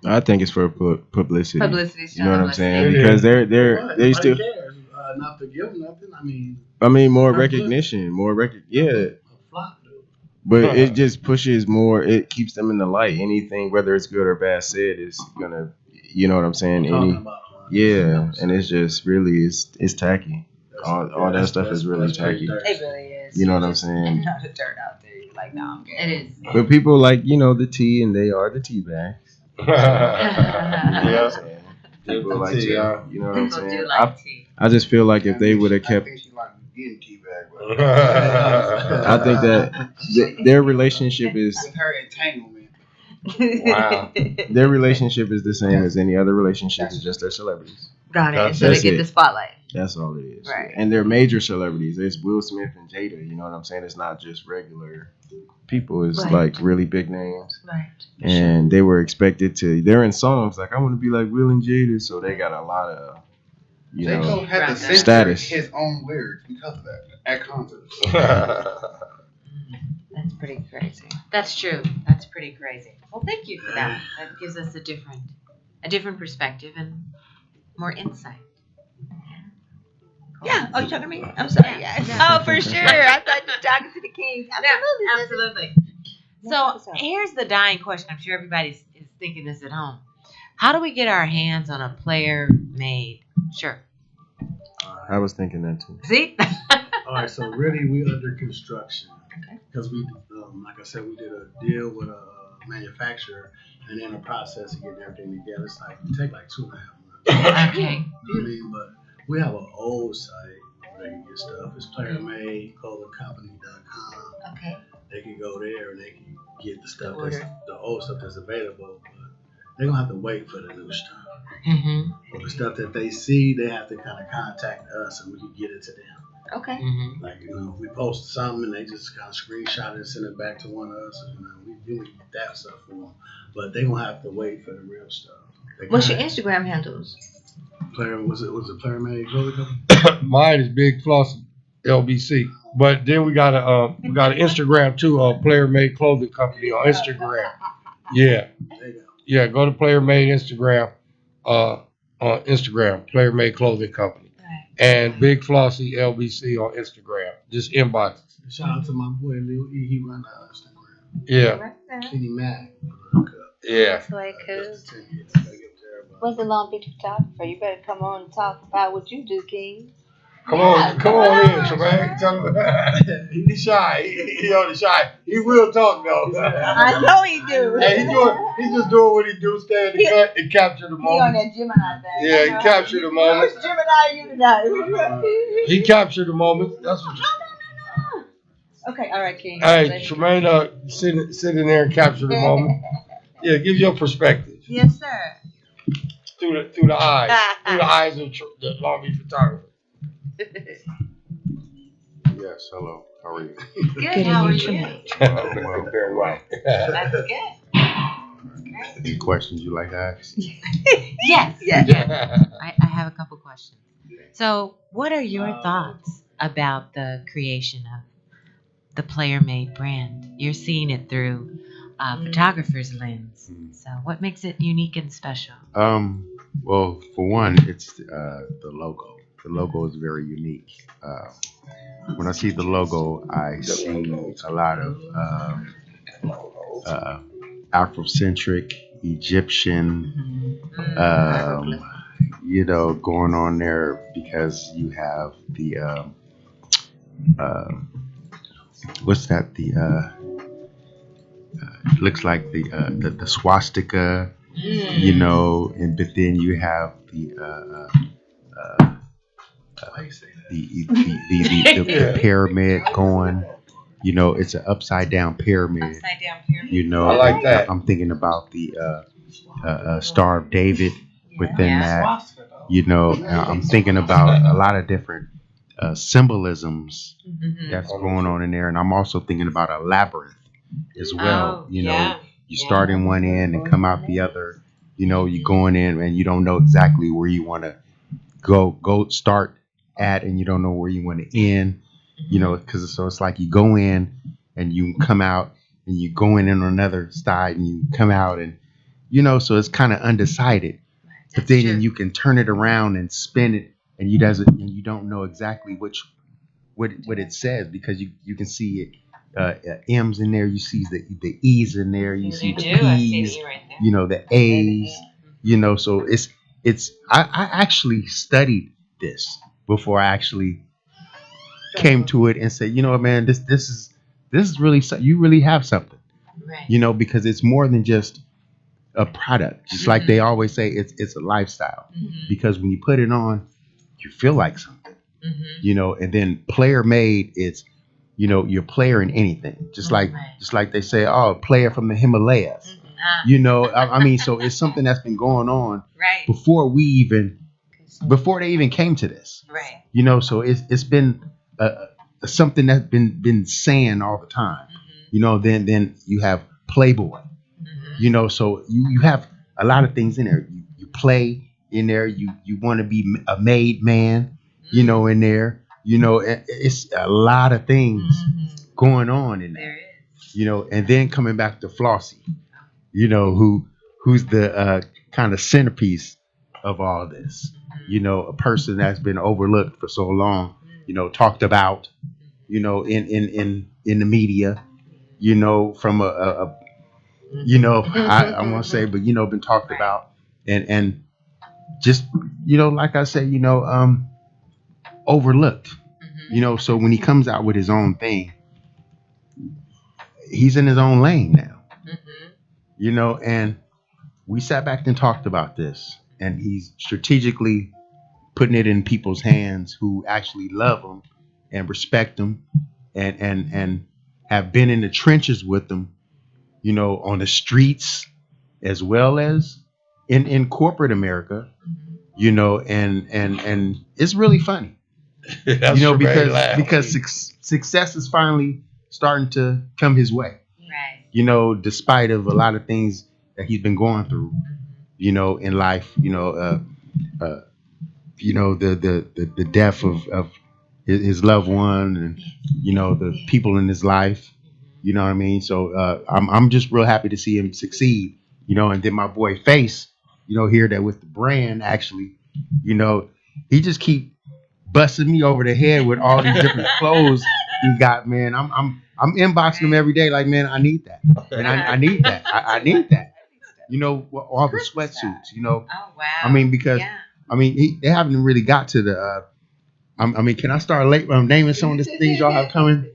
I think it's for publicity. Publicity. You know what I'm saying? Yeah. Because they Nobody still. cares not to give them nothing. More Not good. recognition, yeah. A flop, dude. But it just pushes more. It keeps them in the light. Anything, whether it's good or bad, said is gonna. You know what I'm saying? Talking about, Yeah, and it's just really it's tacky. All that stuff is really tacky. It really is. You know what I'm saying? Not a dirt out there. You're like, no, I'm good. It is. But people like the tea, and they are the tea bags. You know what I'm Yeah. saying? People like tea, tea. yeah. You know what I'm People do saying? like tea. I just feel like if they would have kept. I think she like getting teabag with I think that their relationship is with her entanglement. Wow. their relationship is the same as any other relationship. It's just they're celebrities. Got it. That's So they it. get the spotlight. That's all it is. Right. And they're major celebrities. It's Will Smith and Jada. You know what I'm saying? It's not just regular people. It's Right. like really big names. Right. And they were expected to. They're in songs like I want to be like Will and Jada. So they got a lot of, J. Cole had to censor Status. his own lyrics because of that at concerts. That's pretty crazy. That's true. That's pretty crazy. Well, thank you for that. That gives us a different perspective and more insight. Yeah. Oh, you talking to me? I'm sorry. Yeah. Yeah. Oh, for sure. I thought you were talking to the king. Absolutely. Absolutely. So here's the dying question. I'm sure everybody is thinking this at home. How do we get our hands on a player-made shirt? I was thinking that too. See? All right, so really we under construction because we, like I said, we did a deal with a manufacturer, and in the process of getting everything together, it take like 2.5 months. Okay. You know what I mean? But we have an old site where they can get stuff. It's playermadeclothingcompany.com. Okay. They can go there and they can get the stuff Order. the old stuff that's available. But they're gonna have to wait for the new stuff. Mm-hmm. For the stuff that they see, they have to kind of contact us and we can get it to them. Okay. Mm-hmm. Like, if we post something and they just kind of screenshot it and send it back to one of us, we do get that stuff for them. But they gonna have to wait for the real stuff. What's your Instagram handles? Was it Player Made Clothing Company? Mine is Big Floss LBC. But then we got an Instagram too, Player Made Clothing Company on Instagram. Yeah. There you go. Yeah, go to Player Made Instagram, on Instagram, Player Made Clothing Company. Right. And Big Flossy LBC on Instagram. Just inbox. Shout out to my boy Lil E. He run Instagram. Yeah. Right there. Kenny Mack. Yeah. That's way cool. That's the 10 years. What's the Long Beach photographer? You better come on and talk about what you do, King. Come on in, Tremaine. Tell him. He's shy. He on the shy. He will talk though. I know he do. Hey, he's just doing what he do, stay in the cut and capture the He on moment. that Gemini thing. Yeah, he captured the moment. Which Gemini are you tonight? He captured the moment. That's what. Okay, all right, King. Hey, Tremaine, sit in there and capture the moment. Yeah, give your perspective Yes, sir. through the eyes of the Long Beach photographer. Yes, hello. How are you? Good. How are you? Very well. That's good. Any questions you like to ask? Yes. Yeah. I have a couple questions. So, what are your thoughts about the creation of the Player Made brand? You're seeing it through a photographer's lens. So, what makes it unique and special? Well, for one, it's the logo. The logo is very unique. When I see the logo, I see a lot of Afrocentric, Egyptian, going on there because you have the what's that? It looks like the swastika, but then you have the pyramid going. It's an upside down pyramid. Upside down pyramid. I like that. I'm thinking about the Star of David within that. I'm thinking about a lot of different symbolisms that's going on in there, and I'm also thinking about a labyrinth as well. You start in one end and come out the other. You're going in and you don't know exactly where you want to go start at, and you don't know where you want to end. Because so it's like you go in and you come out, and you go in on another side and you come out, and so it's kind of undecided. But then you can turn it around and spin it, and you don't know exactly what it says, because you can see it M's in there, you see the E's in there, you see the P's, I see the E right there. the A's, so it's I actually studied this before I actually came to it and said, man, this is really you really have something, Right. because it's more than just a product. Just like they always say, it's a lifestyle, because when you put it on, you feel like something, and then player made, it's, you're a player in anything, just like they say, oh, player from the Himalayas, so it's something that's been going on Right. before they even came to this, Right. so it's been something that's been saying all the time, then you have Playboy, so you have a lot of things in there. You play in there. You want to be a made man, in there. It's a lot of things going on in there. There is. And then coming back to Flossie, who's the kind of centerpiece of all this. A person that's been overlooked for so long. Talked about, in the media. From I want to say, but been talked about, and just like I said, overlooked. So when he comes out with his own thing, he's in his own lane now. And we sat back and talked about this, and he's strategically putting it in people's hands who actually love him and respect him, and have been in the trenches with him, on the streets, as well as in corporate America, and it's really funny, That's because success is finally starting to come his way, Right. despite of a lot of things that he's been going through, in life, the death of his loved one, and the people in his life. You know what I mean? So I'm just real happy to see him succeed. And then my boy Face, here that with the brand, actually, he just keep busting me over the head with all these different clothes he got, man. I'm inboxing him every day, like, man, I need that, and I need that, I need that. All the sweatsuits. Oh wow. I mean, because they haven't really got to the. Can I start late? Naming some of the things y'all have coming.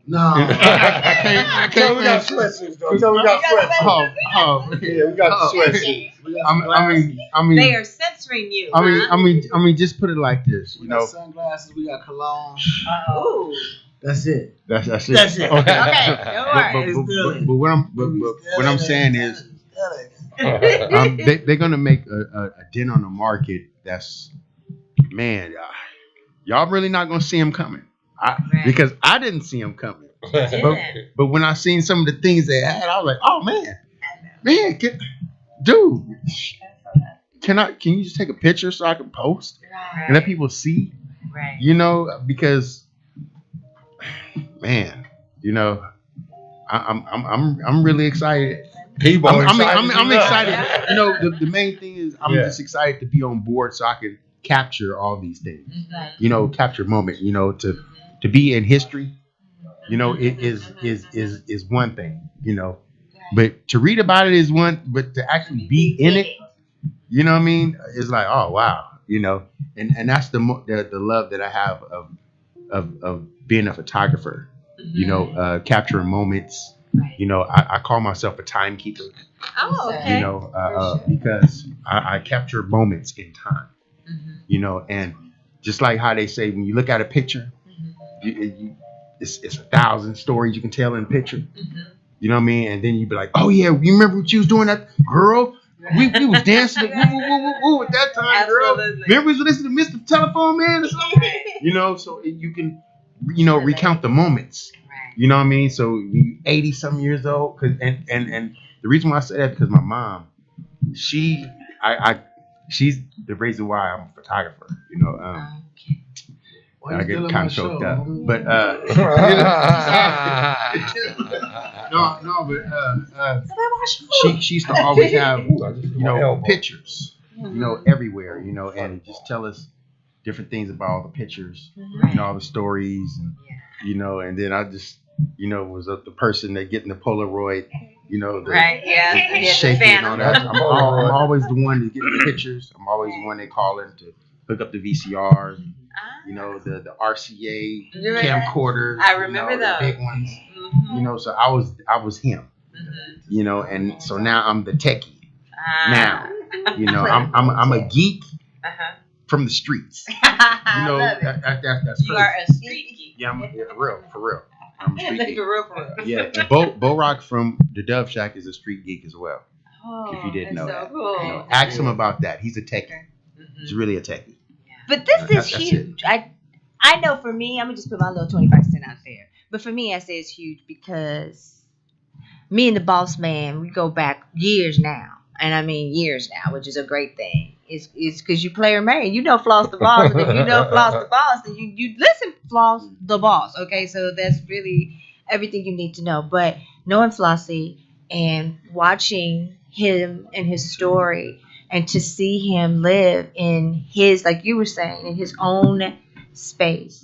No. I can't. We got sweatsuits, though. Tell we got sweatsuits. Yeah, we got the sweatsuits. They are censoring you. I mean, just put it like this. We got sunglasses. We got cologne. Ooh. That's it. That's it. That's it. Okay. Okay, don't worry. But what I'm saying is, they're gonna make a dent on the market. That's man, y'all really not gonna see him coming. Because I didn't see him coming. But when I seen some of the things they had, I was like, oh man, dude, can you just take a picture so I can post and let people see? Right. You know, because man, you know, I'm really excited. People I'm excited. You know, the main thing is I'm just excited to be on board so I can capture all these things. You know, capture moment. You know, to be in history. You know, it is one thing. You know, but to read about it is one. But to actually be in it, you know what I mean? It's like, oh wow. You know, and that's the love that I have of being a photographer. You know, capturing moments. You know, I call myself a timekeeper. Oh, okay. You know, because I capture moments in time. You know, and just like how they say when you look at a picture, it's 1,000 stories you can tell in a picture. You know what I mean? And then you be like, oh yeah, you remember what you was doing, that girl? We was dancing at that time, girl. Remember we was listening to Mr. Telephone Man or something? You know, so you can, you know, recount the moments. You know what I mean? So you 80 some years old, and the reason why I say that because my mom, she's the reason why I'm a photographer. You know, I get kind of choked up, but she used to always have pictures, you know, everywhere, you know, and just tell us different things about all the pictures, and all the stories, and you know, and then I just, you know, was the person that getting the Polaroid, you know, shaking and all that. I'm always the one to get the pictures. I'm always the one they call in to hook up the VCRs. You know, the RCA camcorders. I remember those. The big ones. You know, so I was him. You know, and so now I'm the techie. Now, you know, I'm a geek from the streets. You know, that's you are a street geek. Yeah, for real. I'm a street geek. For real. Yeah, and Bo Rock from the Dove Shack is a street geek as well. Oh, if you didn't know that. Cool. You know, ask him about that. He's a techie. He's really a techie. But this is That's huge. I know for me, I'm gonna just put my little 25 cents out there. But for me, I say it's huge because me and the boss man, we go back years now. And I mean years now, which is a great thing. It's because you player man. You know Floss the Boss. And if you know Floss the Boss, then you listen Floss the Boss. Okay, so that's really everything you need to know. But knowing Flossie and watching him and his story, and to see him live in his, like you were saying, in his own space.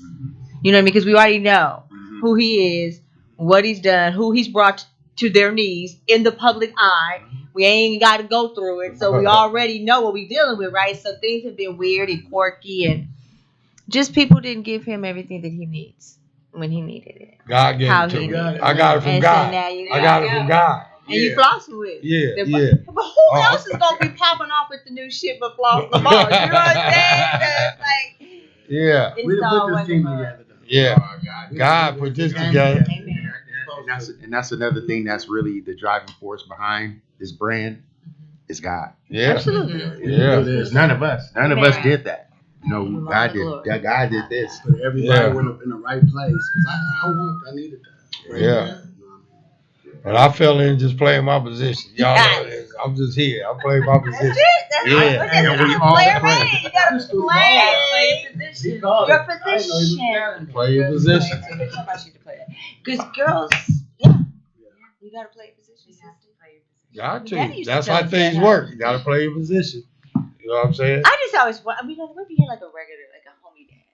You know what I mean? Because we already know who he is, what he's done, who he's brought to their knees in the public eye. We ain't got to go through it. So we already know what we're dealing with, right? So things have been weird and quirky, and just people didn't give him everything that he needs when he needed it. God gave it to me. I got it from God. I got it from God. And you flossing with it. Yeah. But who else is going to be popping off with the new shit but Floss the Boss? You know what I'm saying? Yeah. We put this team together. Yeah. God put this together. And that's another thing that's really the driving force behind this brand is God. Yeah. Absolutely. Yeah. It's none of us. None of us did that. No, God did. That God did this. But everybody went up in the right place because I needed that. Yeah. And I fell in just playing my position. Y'all know this. I'm just here. I'm playing my position. That's it. And we all play. You gotta play your position. Your position. Play your position. Because girls, you gotta play your position. Got to. That's how things work. You gotta play your position. You know what I'm saying? I just always want. I mean, would be like a regular, like a homie dad.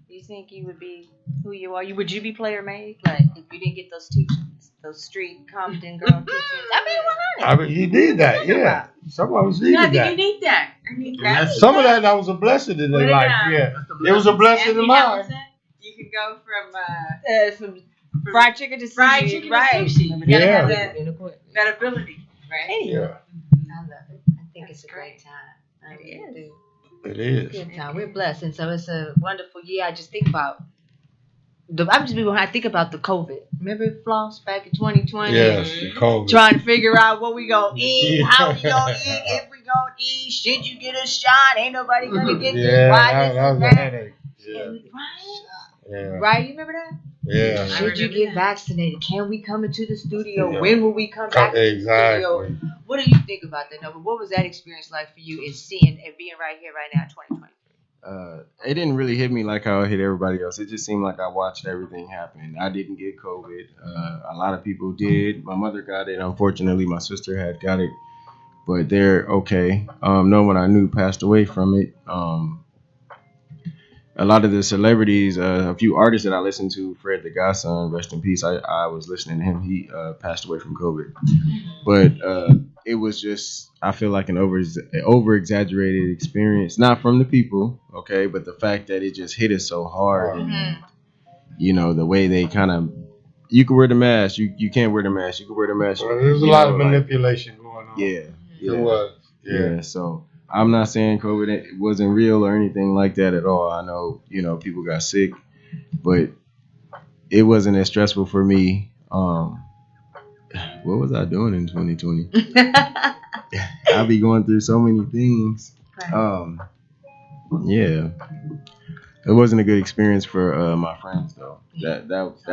Do you think you would be who you are? Would you be player made? Like if you didn't get those teachings, those street Compton girl teachings. I mean, you need that. Yeah. Some of us needed that. You need that. Some of that was a blessing in their life. Yeah. It was a blessing in mine. You can go from fried chicken to fried chicken, right? You gotta have that ability, right? Yeah. I love it. I think it's a great time. It is. Good time. We're blessed, and so it's a wonderful year. I just think about I'm just when I think about the COVID. Remember Floss back in 2020? Yes, the COVID. Trying to figure out what we gonna eat, how we gonna eat, if we gonna eat, should you get a shot? Ain't nobody gonna get this. Yeah, Why that this was and a that? headache. Yeah, Right? yeah, Right? You remember that? yeah. Should you get vaccinated? Can we come into the studio? Yeah. When will we come back to the studio? Exactly. What do you think about that, Nova? What was that experience like for you in seeing and being right here, right now, in 2020? It didn't really hit me like how it hit everybody else. It just seemed like I watched everything happen. I didn't get COVID. A lot of people did. My mother got it. Unfortunately, my sister had got it, but they're okay. No one I knew passed away from it. A lot of the celebrities, a few artists that I listened to, Fred the Godson, rest in peace. I was listening to him. He passed away from COVID, but it was just, I feel like an over exaggerated experience, not from the people, okay, but the fact that it just hit us so hard, and you know the way they kind of, you can wear the mask, you can't wear the mask, you can wear the mask. Well, there's a lot of manipulation going on. Yeah, There was. yeah. So I'm not saying COVID wasn't real or anything like that at all. I know, you know, people got sick, but it wasn't as stressful for me. What was I doing in 2020? I be going through so many things. Yeah, it wasn't a good experience for my friends though. That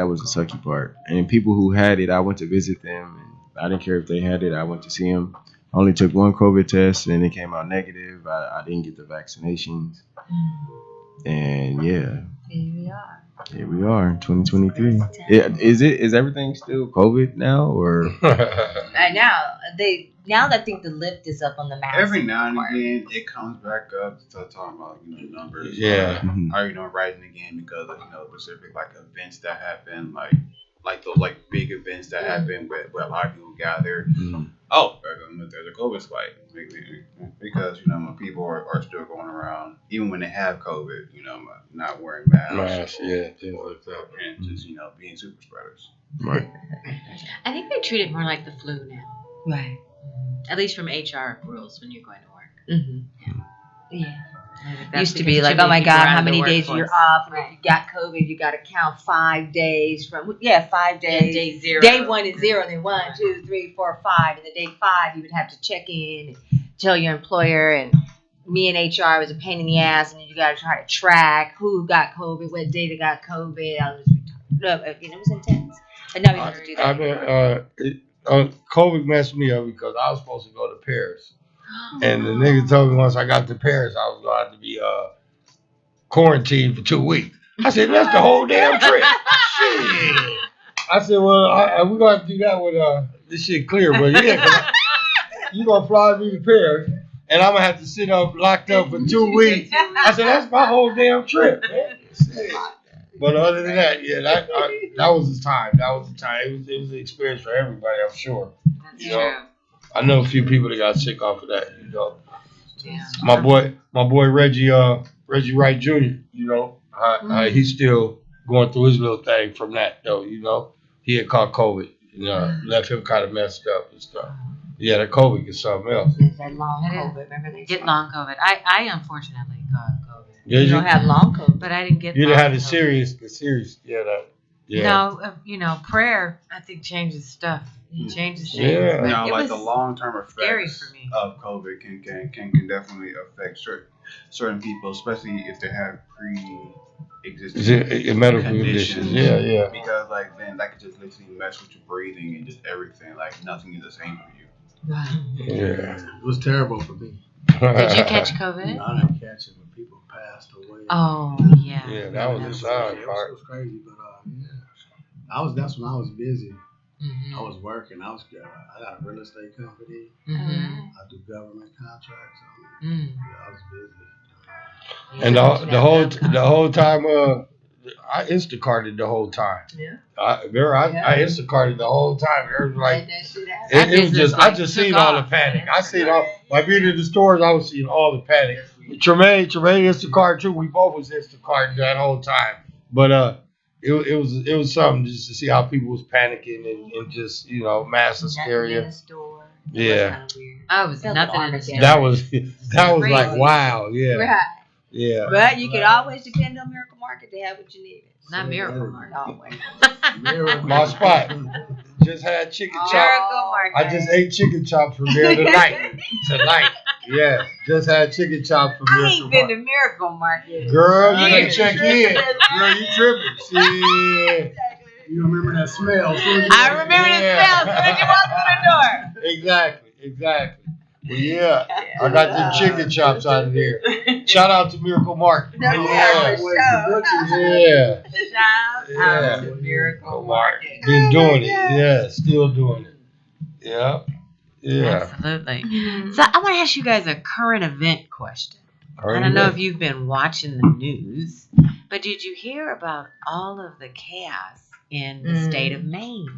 was the sucky part. And people who had it, I went to visit them, and I didn't care if they had it. I went to see them. I only took one COVID test, and it came out negative. I didn't get the vaccinations, and yeah, here we are in 2023. Is everything still COVID now, or? Now I think the lift is up on the mask. Every now and again, it comes back up to talking about numbers. Yeah. Are rising again because of specific like events that happen, like those big events that happen where a lot of people gather. Oh, there's a COVID spike because when people are still going around, even when they have COVID, not wearing masks. Yeah, things like that, and just being super spreaders. Right. I think they treat it more like the flu now. Right. At least from HR rules when you're going to work. Yeah. That's Used to because be like, too oh my many people God, are out how of the many days workforce. you're off? And if you got COVID, you got to count 5 days from, 5 days. Day 0. Day 1 is 0, then 1, 2, 3, 4, 5. And then day 5, you would have to check in and tell your employer. And me and HR was a pain in the ass. And then you got to try to track who got COVID, what day they got COVID. It was intense. But now we don't have to do that. COVID messed me up because I was supposed to go to Paris. And the nigga told me once I got to Paris, I was going to have to be quarantined for 2 weeks. I said, that's the whole damn trip. Shit. I said, well, we're going to have to do that with this shit clear. But yeah, you going to fly me to Paris, and I'm going to have to sit up locked up for 2 weeks. I said, that's my whole damn trip, man. But other than that, yeah, that was the time. That was the time. It was an experience for everybody, I'm sure. That's true. I know a few people that got sick off of that. Yeah. My boy Reggie Wright Jr. He's still going through his little thing from that though. He had caught COVID. Left him kind of messed up and stuff. Yeah, the COVID is something else. That long COVID, remember they Get long COVID. I unfortunately got COVID. Did You don't have long COVID. But I didn't get You long didn't have COVID. the serious. Yeah. No, prayer, I think, changes stuff. It changes things. Yeah. But it The was long-term scary effects for me. of COVID can definitely affect certain people, especially if they have pre-existing Medical conditions. Yeah. Because then that could just literally mess with your breathing and just everything. Nothing is the same for you. Yeah. It was terrible for me. Did you catch COVID? I didn't catch it, but people passed away. Oh, yeah. Yeah, that was the sad It part. was crazy, but that's when I was busy. Mm-hmm. I was working. I got a real estate company. Mm-hmm. I do government contracts. Mm. I was busy. And the whole time, I Instacarted the whole time. Yeah. I Instacarted the whole time. It was like That shit out. it was just I just took seen all the off. panic. I seen all like being in the stores. I was seeing all the panic. Tremaine Instacart too. We both was Instacarting that whole time. But it was something just to see how people was panicking and just mass hysteria. Yeah. I was Felt nothing like in the Armageddon. That was like wow. Yeah. Right. Yeah. But you can always depend on Miracle Market to have what you need. Not Miracle Market. Always. My spot. Just had chicken chop. Miracle Market. I just ate chicken chops from there tonight. Yes. Just had chicken chops from I Miracle ain't been to Market. Miracle Market. Girl, you Yeah. gotta check in. Girl, you tripping. See. You remember that smell? I remember the smell as soon as you walked through the door. Exactly. Well, yeah. I got the chicken chops out of there. Shout out to Miracle Market. No, Yeah. Yeah. Shout out to Miracle Market. Been doing it. Yeah. Still doing it. Yeah. Yeah. Absolutely. So I want to ask you guys a current event question. I don't know if you've been watching the news, but did you hear about all of the chaos in the state of Maine?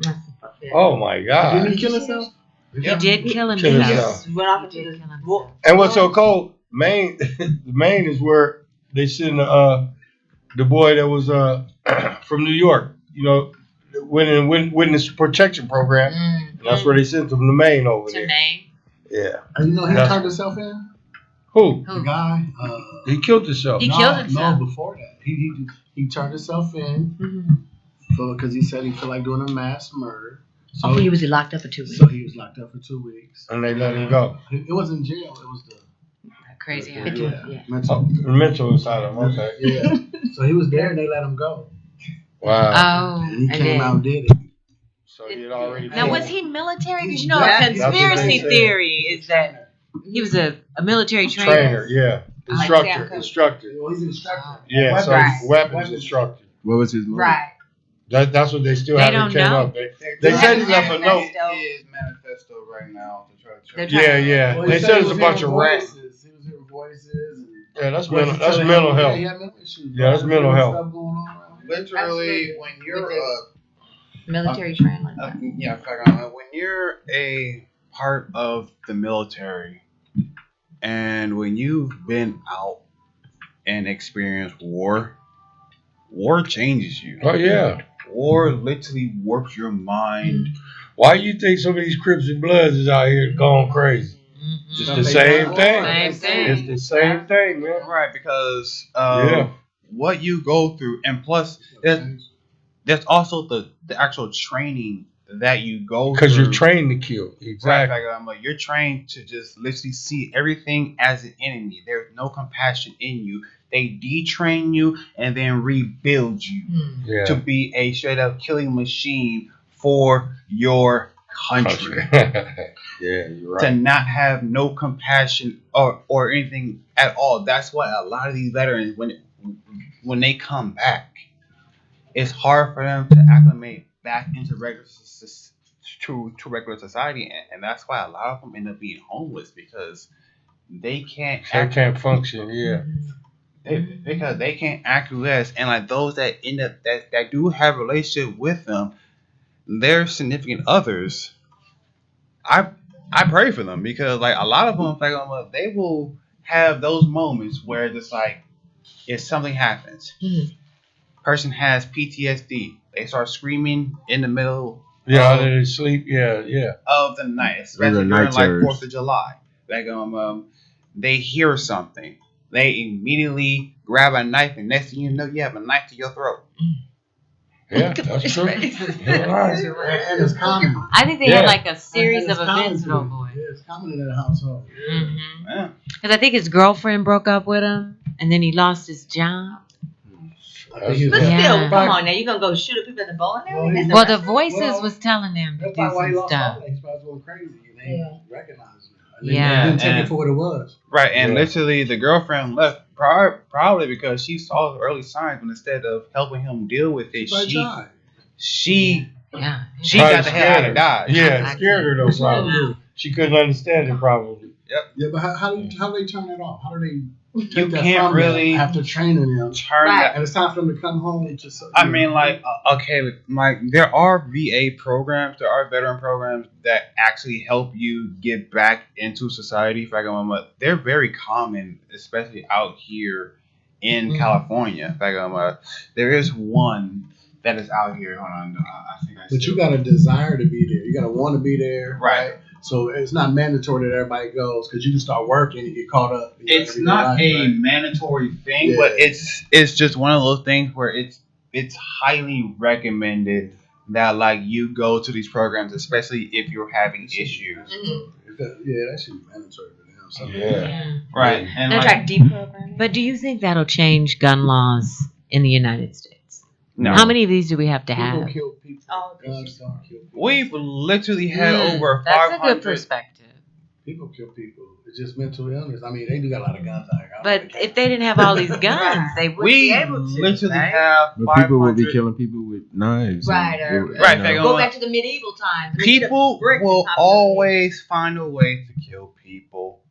Oh my God. Didn't he kill himself? He did kill himself. Kill himself. Went off He into did kill the himself. And what's so cold? Maine, Maine is where they send the boy that was from New York. You know, witness protection program. And that's where they sent him to Maine over To there. Maine. Yeah. And you know he That's- turned himself in? Who? The guy? He killed himself. He killed himself. No, before that. He turned himself in because he said he felt like doing a mass murder. So, Oh, was he locked up for 2 weeks? so he was locked up for 2 weeks. And they let him go. It wasn't jail. It was the Crazy yeah, house. Yeah. mental. Oh, mental asylum. Okay. Yeah. So he was there and they let him go. Wow. Oh, And he and came then, out and did it. So he had already. now was killed. he military? Because you know, Yeah, a that's what they conspiracy said. theory is that he was a military trainer. Trainer? Yeah. Instructor. Sam Instructor. Well, he's an instructor. Yeah. So Right. he's weapons instructor. What was his motive? Right. That's what they still They haven't don't came know. up. They said he left a note. His manifesto right now to try to They're track. trying- Yeah. Well, They he said it's he a was bunch of hearing rats. voices. He was hearing voices. And Yeah. That's voices mental. That's telling mental him, health. He had mental issues. Yeah, that's mental health. Stuff going on around him. Literally, Absolutely. when you're Military training like that. yeah, when you're a part of the military, And when you've been out and experienced war changes you. Oh yeah. War literally warps your mind. Why you think some of these Crips and Bloods is out here going crazy? Mhm. It's the same thing. Same thing. It's the same thing, man. Right, because Yeah. what you go through, and plus there's also the actual training that you go through. Because you're trained to kill. Right, Exactly. like, I'm like, you're trained to just literally see everything as an enemy. There's no compassion in you. They detrain you and then rebuild you Yeah. to be a straight up killing machine for your country. Yeah, you're To right. not have no compassion or anything at all. That's why a lot of these veterans, when they come back, it's hard for them to acclimate back into regular society, and that's why a lot of them end up being homeless because they can't They can't function. Yeah. because they can't acquiesce, and like those that end up that do have a relationship with them, their significant others, I pray for them because like a lot of them, like, they will have those moments where it's like if something happens, person has PTSD, they start screaming in the middle Yeah, under they sleep. Yeah, yeah. of the night, especially Under during night like terrors. 4th of July. Like they hear something, they immediately grab a knife, and next thing you know, you have a knife to your throat. Yeah, that's true. You're right. And it's common. I think they Yeah. had like a series And of it's common events to with them. old boy. Yeah, it's common in that household. Yeah. Because I think his girlfriend broke up with him, and then he lost his job. I think he But was- Yeah. still, come on now. You gonna go shoot at people at the bowling alley? Well, That's Well, a the voices Well, was telling them to That's do probably why he some lost stuff. all that. He was going crazy. And they Yeah. recognized him. And they Yeah. didn't take And- it for what it was. Right, and Yeah. literally the girlfriend left probably because she saw the early signs, and instead of helping him deal with it, But she tried. Yeah. she Probably got the hell out scared of Dodge. Yeah, it scared her though. Probably. She couldn't understand it. Probably. Yeah, but how do they turn it off? How do they You take that can't from them really after training them? turn Right. that. And it's time for them to come home and just. I mean, like, okay, like there are VA programs, there are veteran programs that actually help you get back into society. They're very common, especially out here in California. There is one that is out here. Hold on, I think I But see you it. got a desire to be there. You got to want to be there. Right. So it's not mandatory that everybody goes because you can start working and get caught up. in your It's everyday not life, a right? mandatory thing, Yeah. but it's just one of those things where it's highly recommended that like you go to these programs, especially if you're having issues. Yeah, that should be mandatory for them. Something Yeah. Right. And No, like, try deprogramming. But do you think that'll change gun laws in the United States? no. How many of these do we have to People have? kill people. Oh, Guns don't kill people. We've literally had over That's a good 500. perspective. People kill people. It's just mental illness. I mean, they do got a lot of guns out here. But if they didn't have all these guns, they wouldn't We be able to. literally right? have But people will be 500 killing people with knives. Right, and- or- you Right, know. they Go back to the medieval times. People Brick will top of the always find a way to kill people.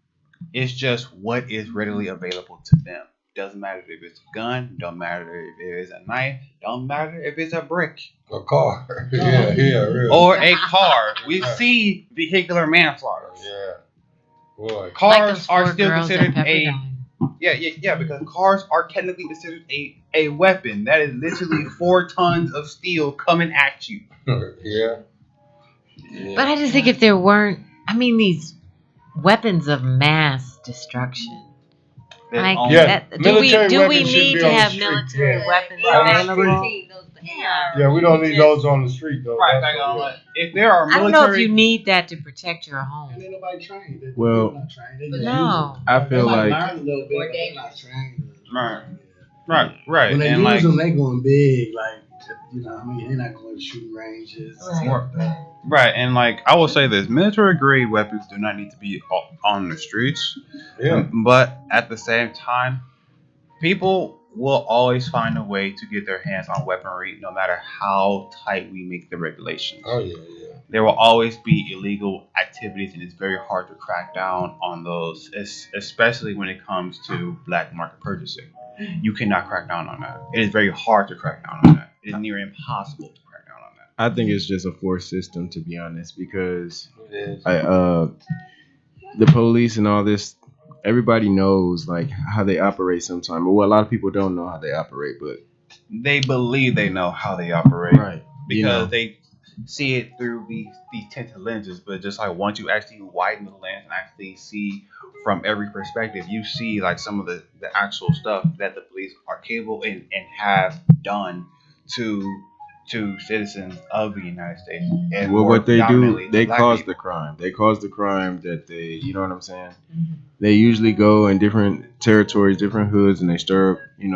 It's just what is readily available to them. Doesn't matter if it's a gun, don't matter if it is a knife, don't matter if it's a brick A car. Yeah, really. or a car. We see vehicular manslaughter. Yeah. Boy. Like Cars those are four still girls at considered a Pepperdine. because cars are technically considered a weapon. That is literally 4 tons of steel coming at you. Yeah. But I just think if there weren't, I mean, these weapons of mass destruction. Like, Yeah, that, do we military need weapons should be to on the have street, military yeah. weapons Yeah. available? Yeah, we don't need those on the street though. Right, That's like, what- if there are I don't know if military, you need that to protect your And home. ain't nobody trained. Well, They're not trained. They just No. use I them. feel They might like learn a little bit, More but they're not trained. right, When they and use like, them, they going big. Like, you know, I mean, they're not going to shooting ranges. right, and like, I will say this: military grade weapons do not need to be on the streets. Yeah. But at the same time, people will always find a way to get their hands on weaponry, no matter how tight we make the regulations. Oh yeah. There will always be illegal activities, and it's very hard to crack down on those, especially when it comes to black market purchasing. You cannot crack down on that. It is very hard to crack down on that. It is near impossible to crack down on that. I think it's just a forced system, to be honest, because It is. the police and all this, everybody knows like how they operate sometimes. Well, a lot of people don't know how they operate, but They believe they know how they operate because know. they see it through these tinted lenses. But just like once you actually widen the lens and actually see from every perspective, you see like some of the actual stuff that the police are capable and have done to citizens of the United States. And well, more what they do, predominantly they black cause people. the crime. They cause the crime that they, you know what I'm saying? They usually go in different territories, different hoods, and they stir up, you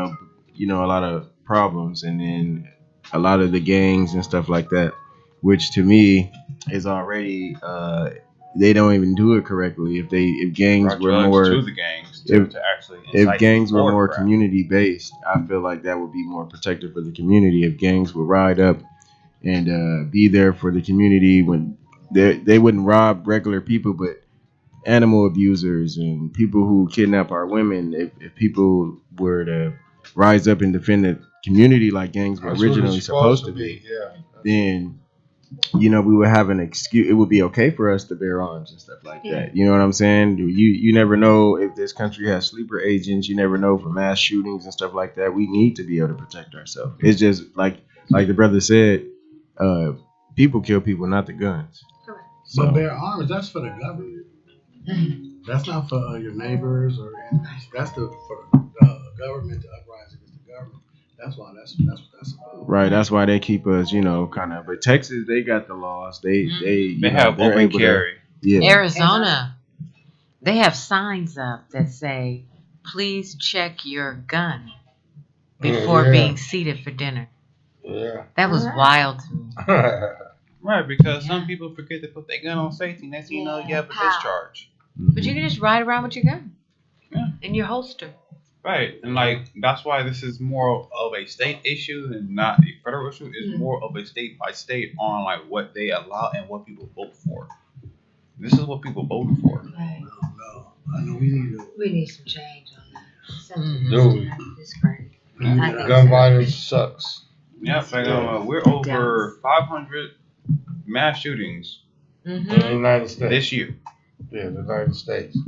know, a lot of problems, and then a lot of the gangs and stuff like that, which to me is already, they don't even do it correctly. If gangs Brought were drugs more, to the gangs to actually if incite gangs were more more crime. community based, I feel like that would be more protective for the community. If gangs would ride up and be there for the community when they wouldn't rob regular people, but animal abusers and people who kidnap our women. If people were to rise up and defend the community like gangs were That's what originally it's supposed to be, Yeah. then we would have an excuse. It would be okay for us to bear arms and stuff like that. You know what I'm saying? You never know if this country has sleeper agents. You never know for mass shootings and stuff like that. We need to be able to protect ourselves. It's just like the brother said, people kill people, not the guns. Correct. So, But bear arms, that's for the government. That's not for your neighbors or enemies. That's for the government to uprise against the government. That's why that's what that's about. right, that's why they keep us, kind of. But Texas, they got the laws. They have they're open able to- carry. yeah. Arizona, they have signs up that say, "Please check your gun before Yeah. being seated for dinner." Yeah. That was wild to me. Right, because some people forget to put their gun on safety. Next thing you know, you have a How? discharge. But you can just ride around with your gun in your holster. Right, and like that's why this is more of a state issue and not a federal issue. It's more of a state by state on like what they allow and what people vote for. This is what people voted for. Right. No, I know we need some change on that. Something Do It's great. I think Gun so. violence sucks. Yeah, we're over 500 mass shootings In the United States. this year. Yeah, the United States.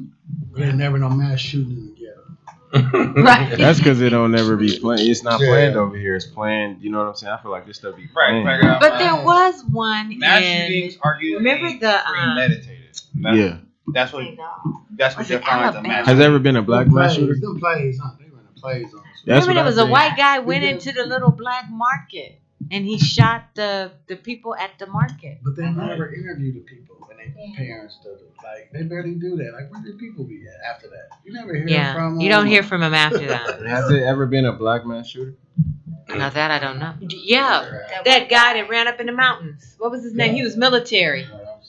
There's never no mass shooting in the ghetto. Right. That's because it don't never be planned. It's not Yeah. planned over here. It's planned. You know what I'm saying? I feel like this stuff be Right, planned. right. But there was one Mass in. shootings are usually Remember the, premeditated. Yeah. That's what defines a mass Has shooting. there ever been a black mass shooter? Them plays, huh? They running plays on us. That's Remember, there what I was a think. white guy went into the little black market and he shot the people at the market. But they never interview the people and their parents do it. Like they barely do that. Like where did people be at after that? You never hear Yeah, from them. you don't hear from him after that. Has there ever been a black mass shooter? Now that I don't know. Yeah, that guy that ran up in the mountains. What was his name? He was military.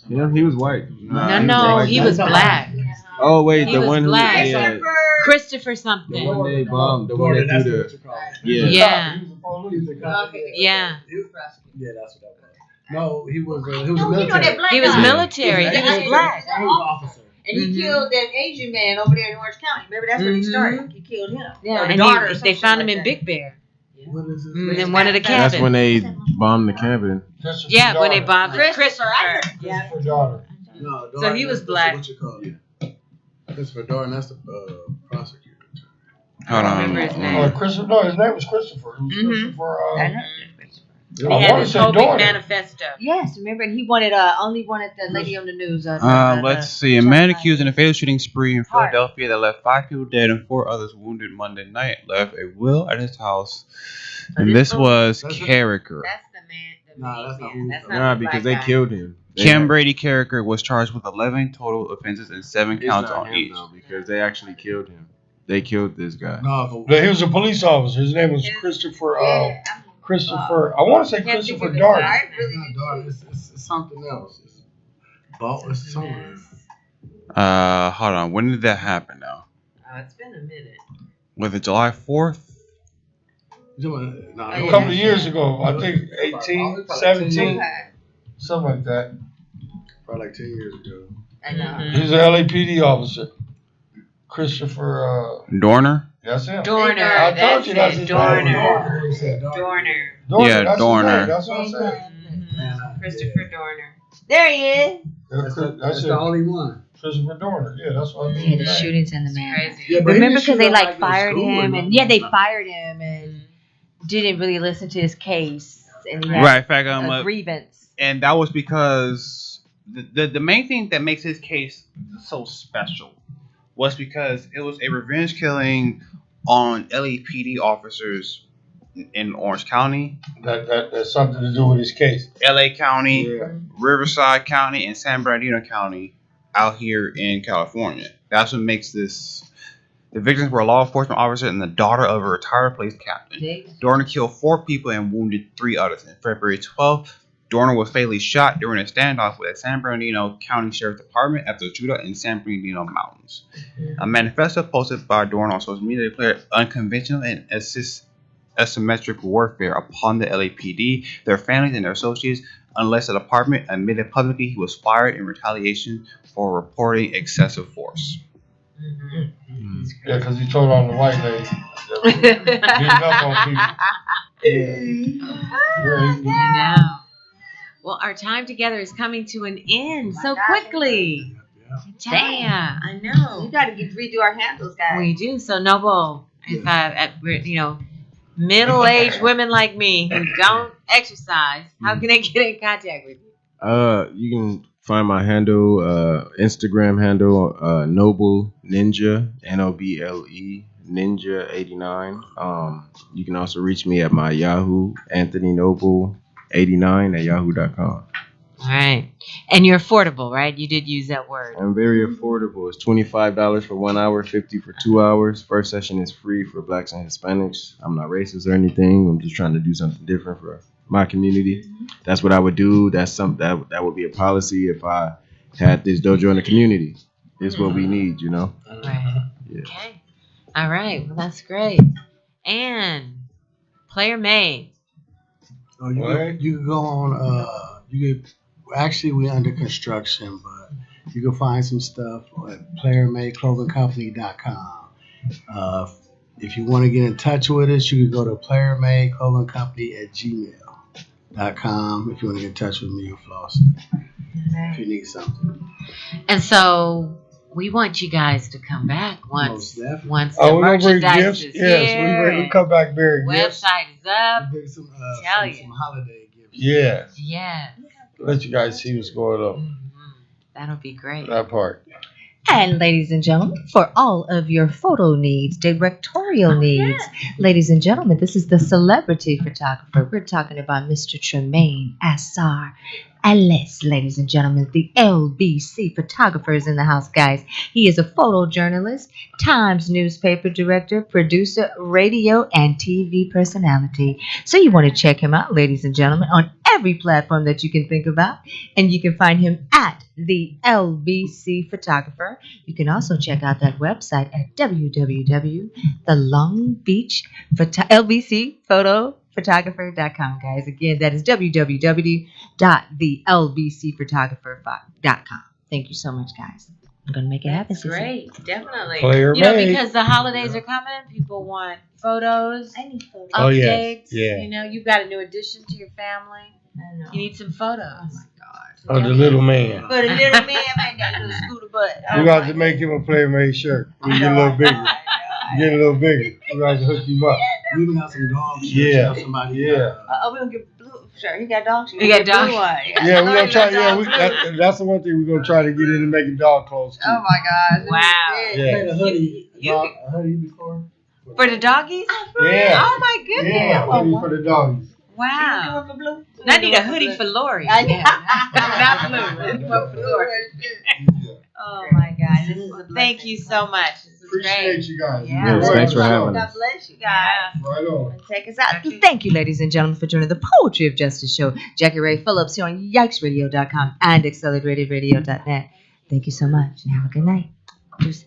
Yeah, he was white. No, he was black. Oh wait, He the was one black. who Christopher the something. one they bombed, the one Gordon, they threw that's the what you call it. Yeah. Yeah, Yeah. that's what that was. No, he was military. He was military. He was black. He was officer. And he killed that Asian man over there in Orange County. Remember, that's where he started. He killed him. Yeah, Or the and daughter or they something found him like in that. Big Bear. What is his In name? one of the That's when cabins. they bombed the cabin. Yeah, when they bombed Christopher. Christopher. Christopher daughter. No, So Darden, he was that's black. What you call it? Christopher Darden, that's the prosecutor. Hold on. Remember his Oh, name. Christopher. No, his name was Christopher. It was Mhm. Christopher. He I had wanna his say whole big daughter. manifesto. Yes, remember, and he wanted only wanted the lady on the news. Let's see. A man accused in a fatal shooting spree in Philadelphia that left 5 people dead and 4 others wounded Monday night left a will at his house. And this was Carricker. That's the man. Nah, that's not who. That's not Nah, the because black they guy. killed him. Kim Brady Carricker was charged with 11 total offenses and 7 It's counts not on him, each. though, because they actually killed him. They killed this guy. No, He was a police officer. His name was Christopher. Christopher. I want to say Can't think Christopher of his Darden. name. it's not Darden. It's something else. It's somewhere. Hold on. When did that happen now? Oh, it's been a minute. Was it July 4th? A couple of years ago, I think 18, 17, something like that. Probably like 10 years ago. Mhm. He's an LAPD officer. Christopher. Dorner? That's him. Dorner. I told you that's it. his Dorner. name. Dorner. Yeah, that's his Dorner. name. That's what I said. Christopher Dorner. There he is. That's That's it. the only one. Christopher Dorner. Yeah, that's what I Yeah, mean. the shootings and the man. Crazy. Yeah, but he Remember, didn't because they shoot up, like in fired school or him, and nothing. yeah, they fired him and didn't really listen to his case, and he had Right. In fact, a grievance. and that was because the main thing that makes his case so special was because it was a revenge killing on LAPD officers in Orange County, That's something to do with his case. LA County, Yeah. Riverside County, and San Bernardino County out here in California. That's what makes this. The victims were a law enforcement officer and the daughter of a retired police captain. Dorner killed 4 people and wounded 3 others. On February 12th, Dorner was fatally shot during a standoff with the San Bernardino County Sheriff's Department at the shootout in San Bernardino Mountains. A manifesto posted by Dorner on social media declared unconventional and asymmetric warfare upon the LAPD, their families, and their associates, unless the department admitted publicly he was fired in retaliation for reporting excessive force. Yeah, because he told on the white lady. Beating up on people. Yeah, No. Well, our time together is coming to an end so quickly. Damn, I know. You got to redo our handles, guys. We do. So, Noble, if middle-aged women like me who don't exercise, how can they get in contact with you? You can find my handle, Instagram handle, Noble Ninja, Noble Ninja 89. You can also reach me at my Yahoo, Anthony Noble 89 at yahoo.com. All right. And you're affordable, right? You did use that word. I'm very affordable. It's $25 for 1 hour, $50 for 2 hours. First session is free for Blacks and Hispanics. I'm not racist or anything. I'm just trying to do something different for my community. That's what I would do. That's something that would be a policy if I had this dojo in the community. It's what we need, you know. Right. Yeah. Okay. All right. Well, that's great. And Player Made. Oh, you can go on. Actually, we're under construction, but you can find some stuff at playermadeclothingcompany.com. If you want to get in touch with us, you can go to playermadeclothingcompany@gmail.com if you want to get in touch with me or Flossie. If you need something. And so we want you guys to come back Most once definitely. the Oh, we're gonna bring merchandise gifts. is Yes, here. we come back bearing gifts. Website is up. Get some, Tell you. some holiday gifts. Yeah, Yes. let you guys see what's going on. Mhm. That'll be great. That part. And ladies and gentlemen, for all of your photo needs, directorial needs, ladies and gentlemen, this is the celebrity photographer. We're talking about Mr. Tremaine Assar Ellis, ladies and gentlemen. The LBC photographer is in the house, guys. He is a photojournalist, Times newspaper director, producer, radio, and TV personality. So you want to check him out, ladies and gentlemen, on every platform that you can think about. And you can find him at the LBC photographer. You can also check out that website at www.thelongbeachlbcphotophotographer.com, guys. Again, that is www.thelbcphotographer.com. Thank you so much, guys. I'm going to make it happen. That's great. Definitely. Player You know, made. because the holidays are coming, people want photos, I need photos. Oh, yes. updates. Yeah. You know, you've got a new addition to your family. I know. You need some photos. Oh my God. Oh, the little man. But a little man, man, got a little scooter butt. We got to make him a player made shirt. We get a little bigger. Get a little bigger. We got to hook him up. We even got some dogs. Yeah. Somebody, Yeah. Oh, we gonna get blue. Sure, he got dogs. You got dogs? Yeah, we're gonna try. Yeah, that's the one thing we're gonna try to get in and make a dog clothes too. Oh my gosh. Wow. Yeah. made a hoodie. You- a hoodie before. For the doggies? Yeah. Oh my goodness. Yeah, hoodie for the dogs. Wow. For blue? And I need a hoodie for Lori. I know. Not blue. You want for Lori. Oh my God. This is thank you so much. This is Appreciate great. you guys. Yeah. Yes, thanks for having God us. bless you guys. Right on. Take us out. Thank you, ladies and gentlemen, for joining the Poetry of Justice show. Jackie Ray Phillips here on yikesradio.com and acceleratedradio.net. Thank you so much and have a good night. Deuces.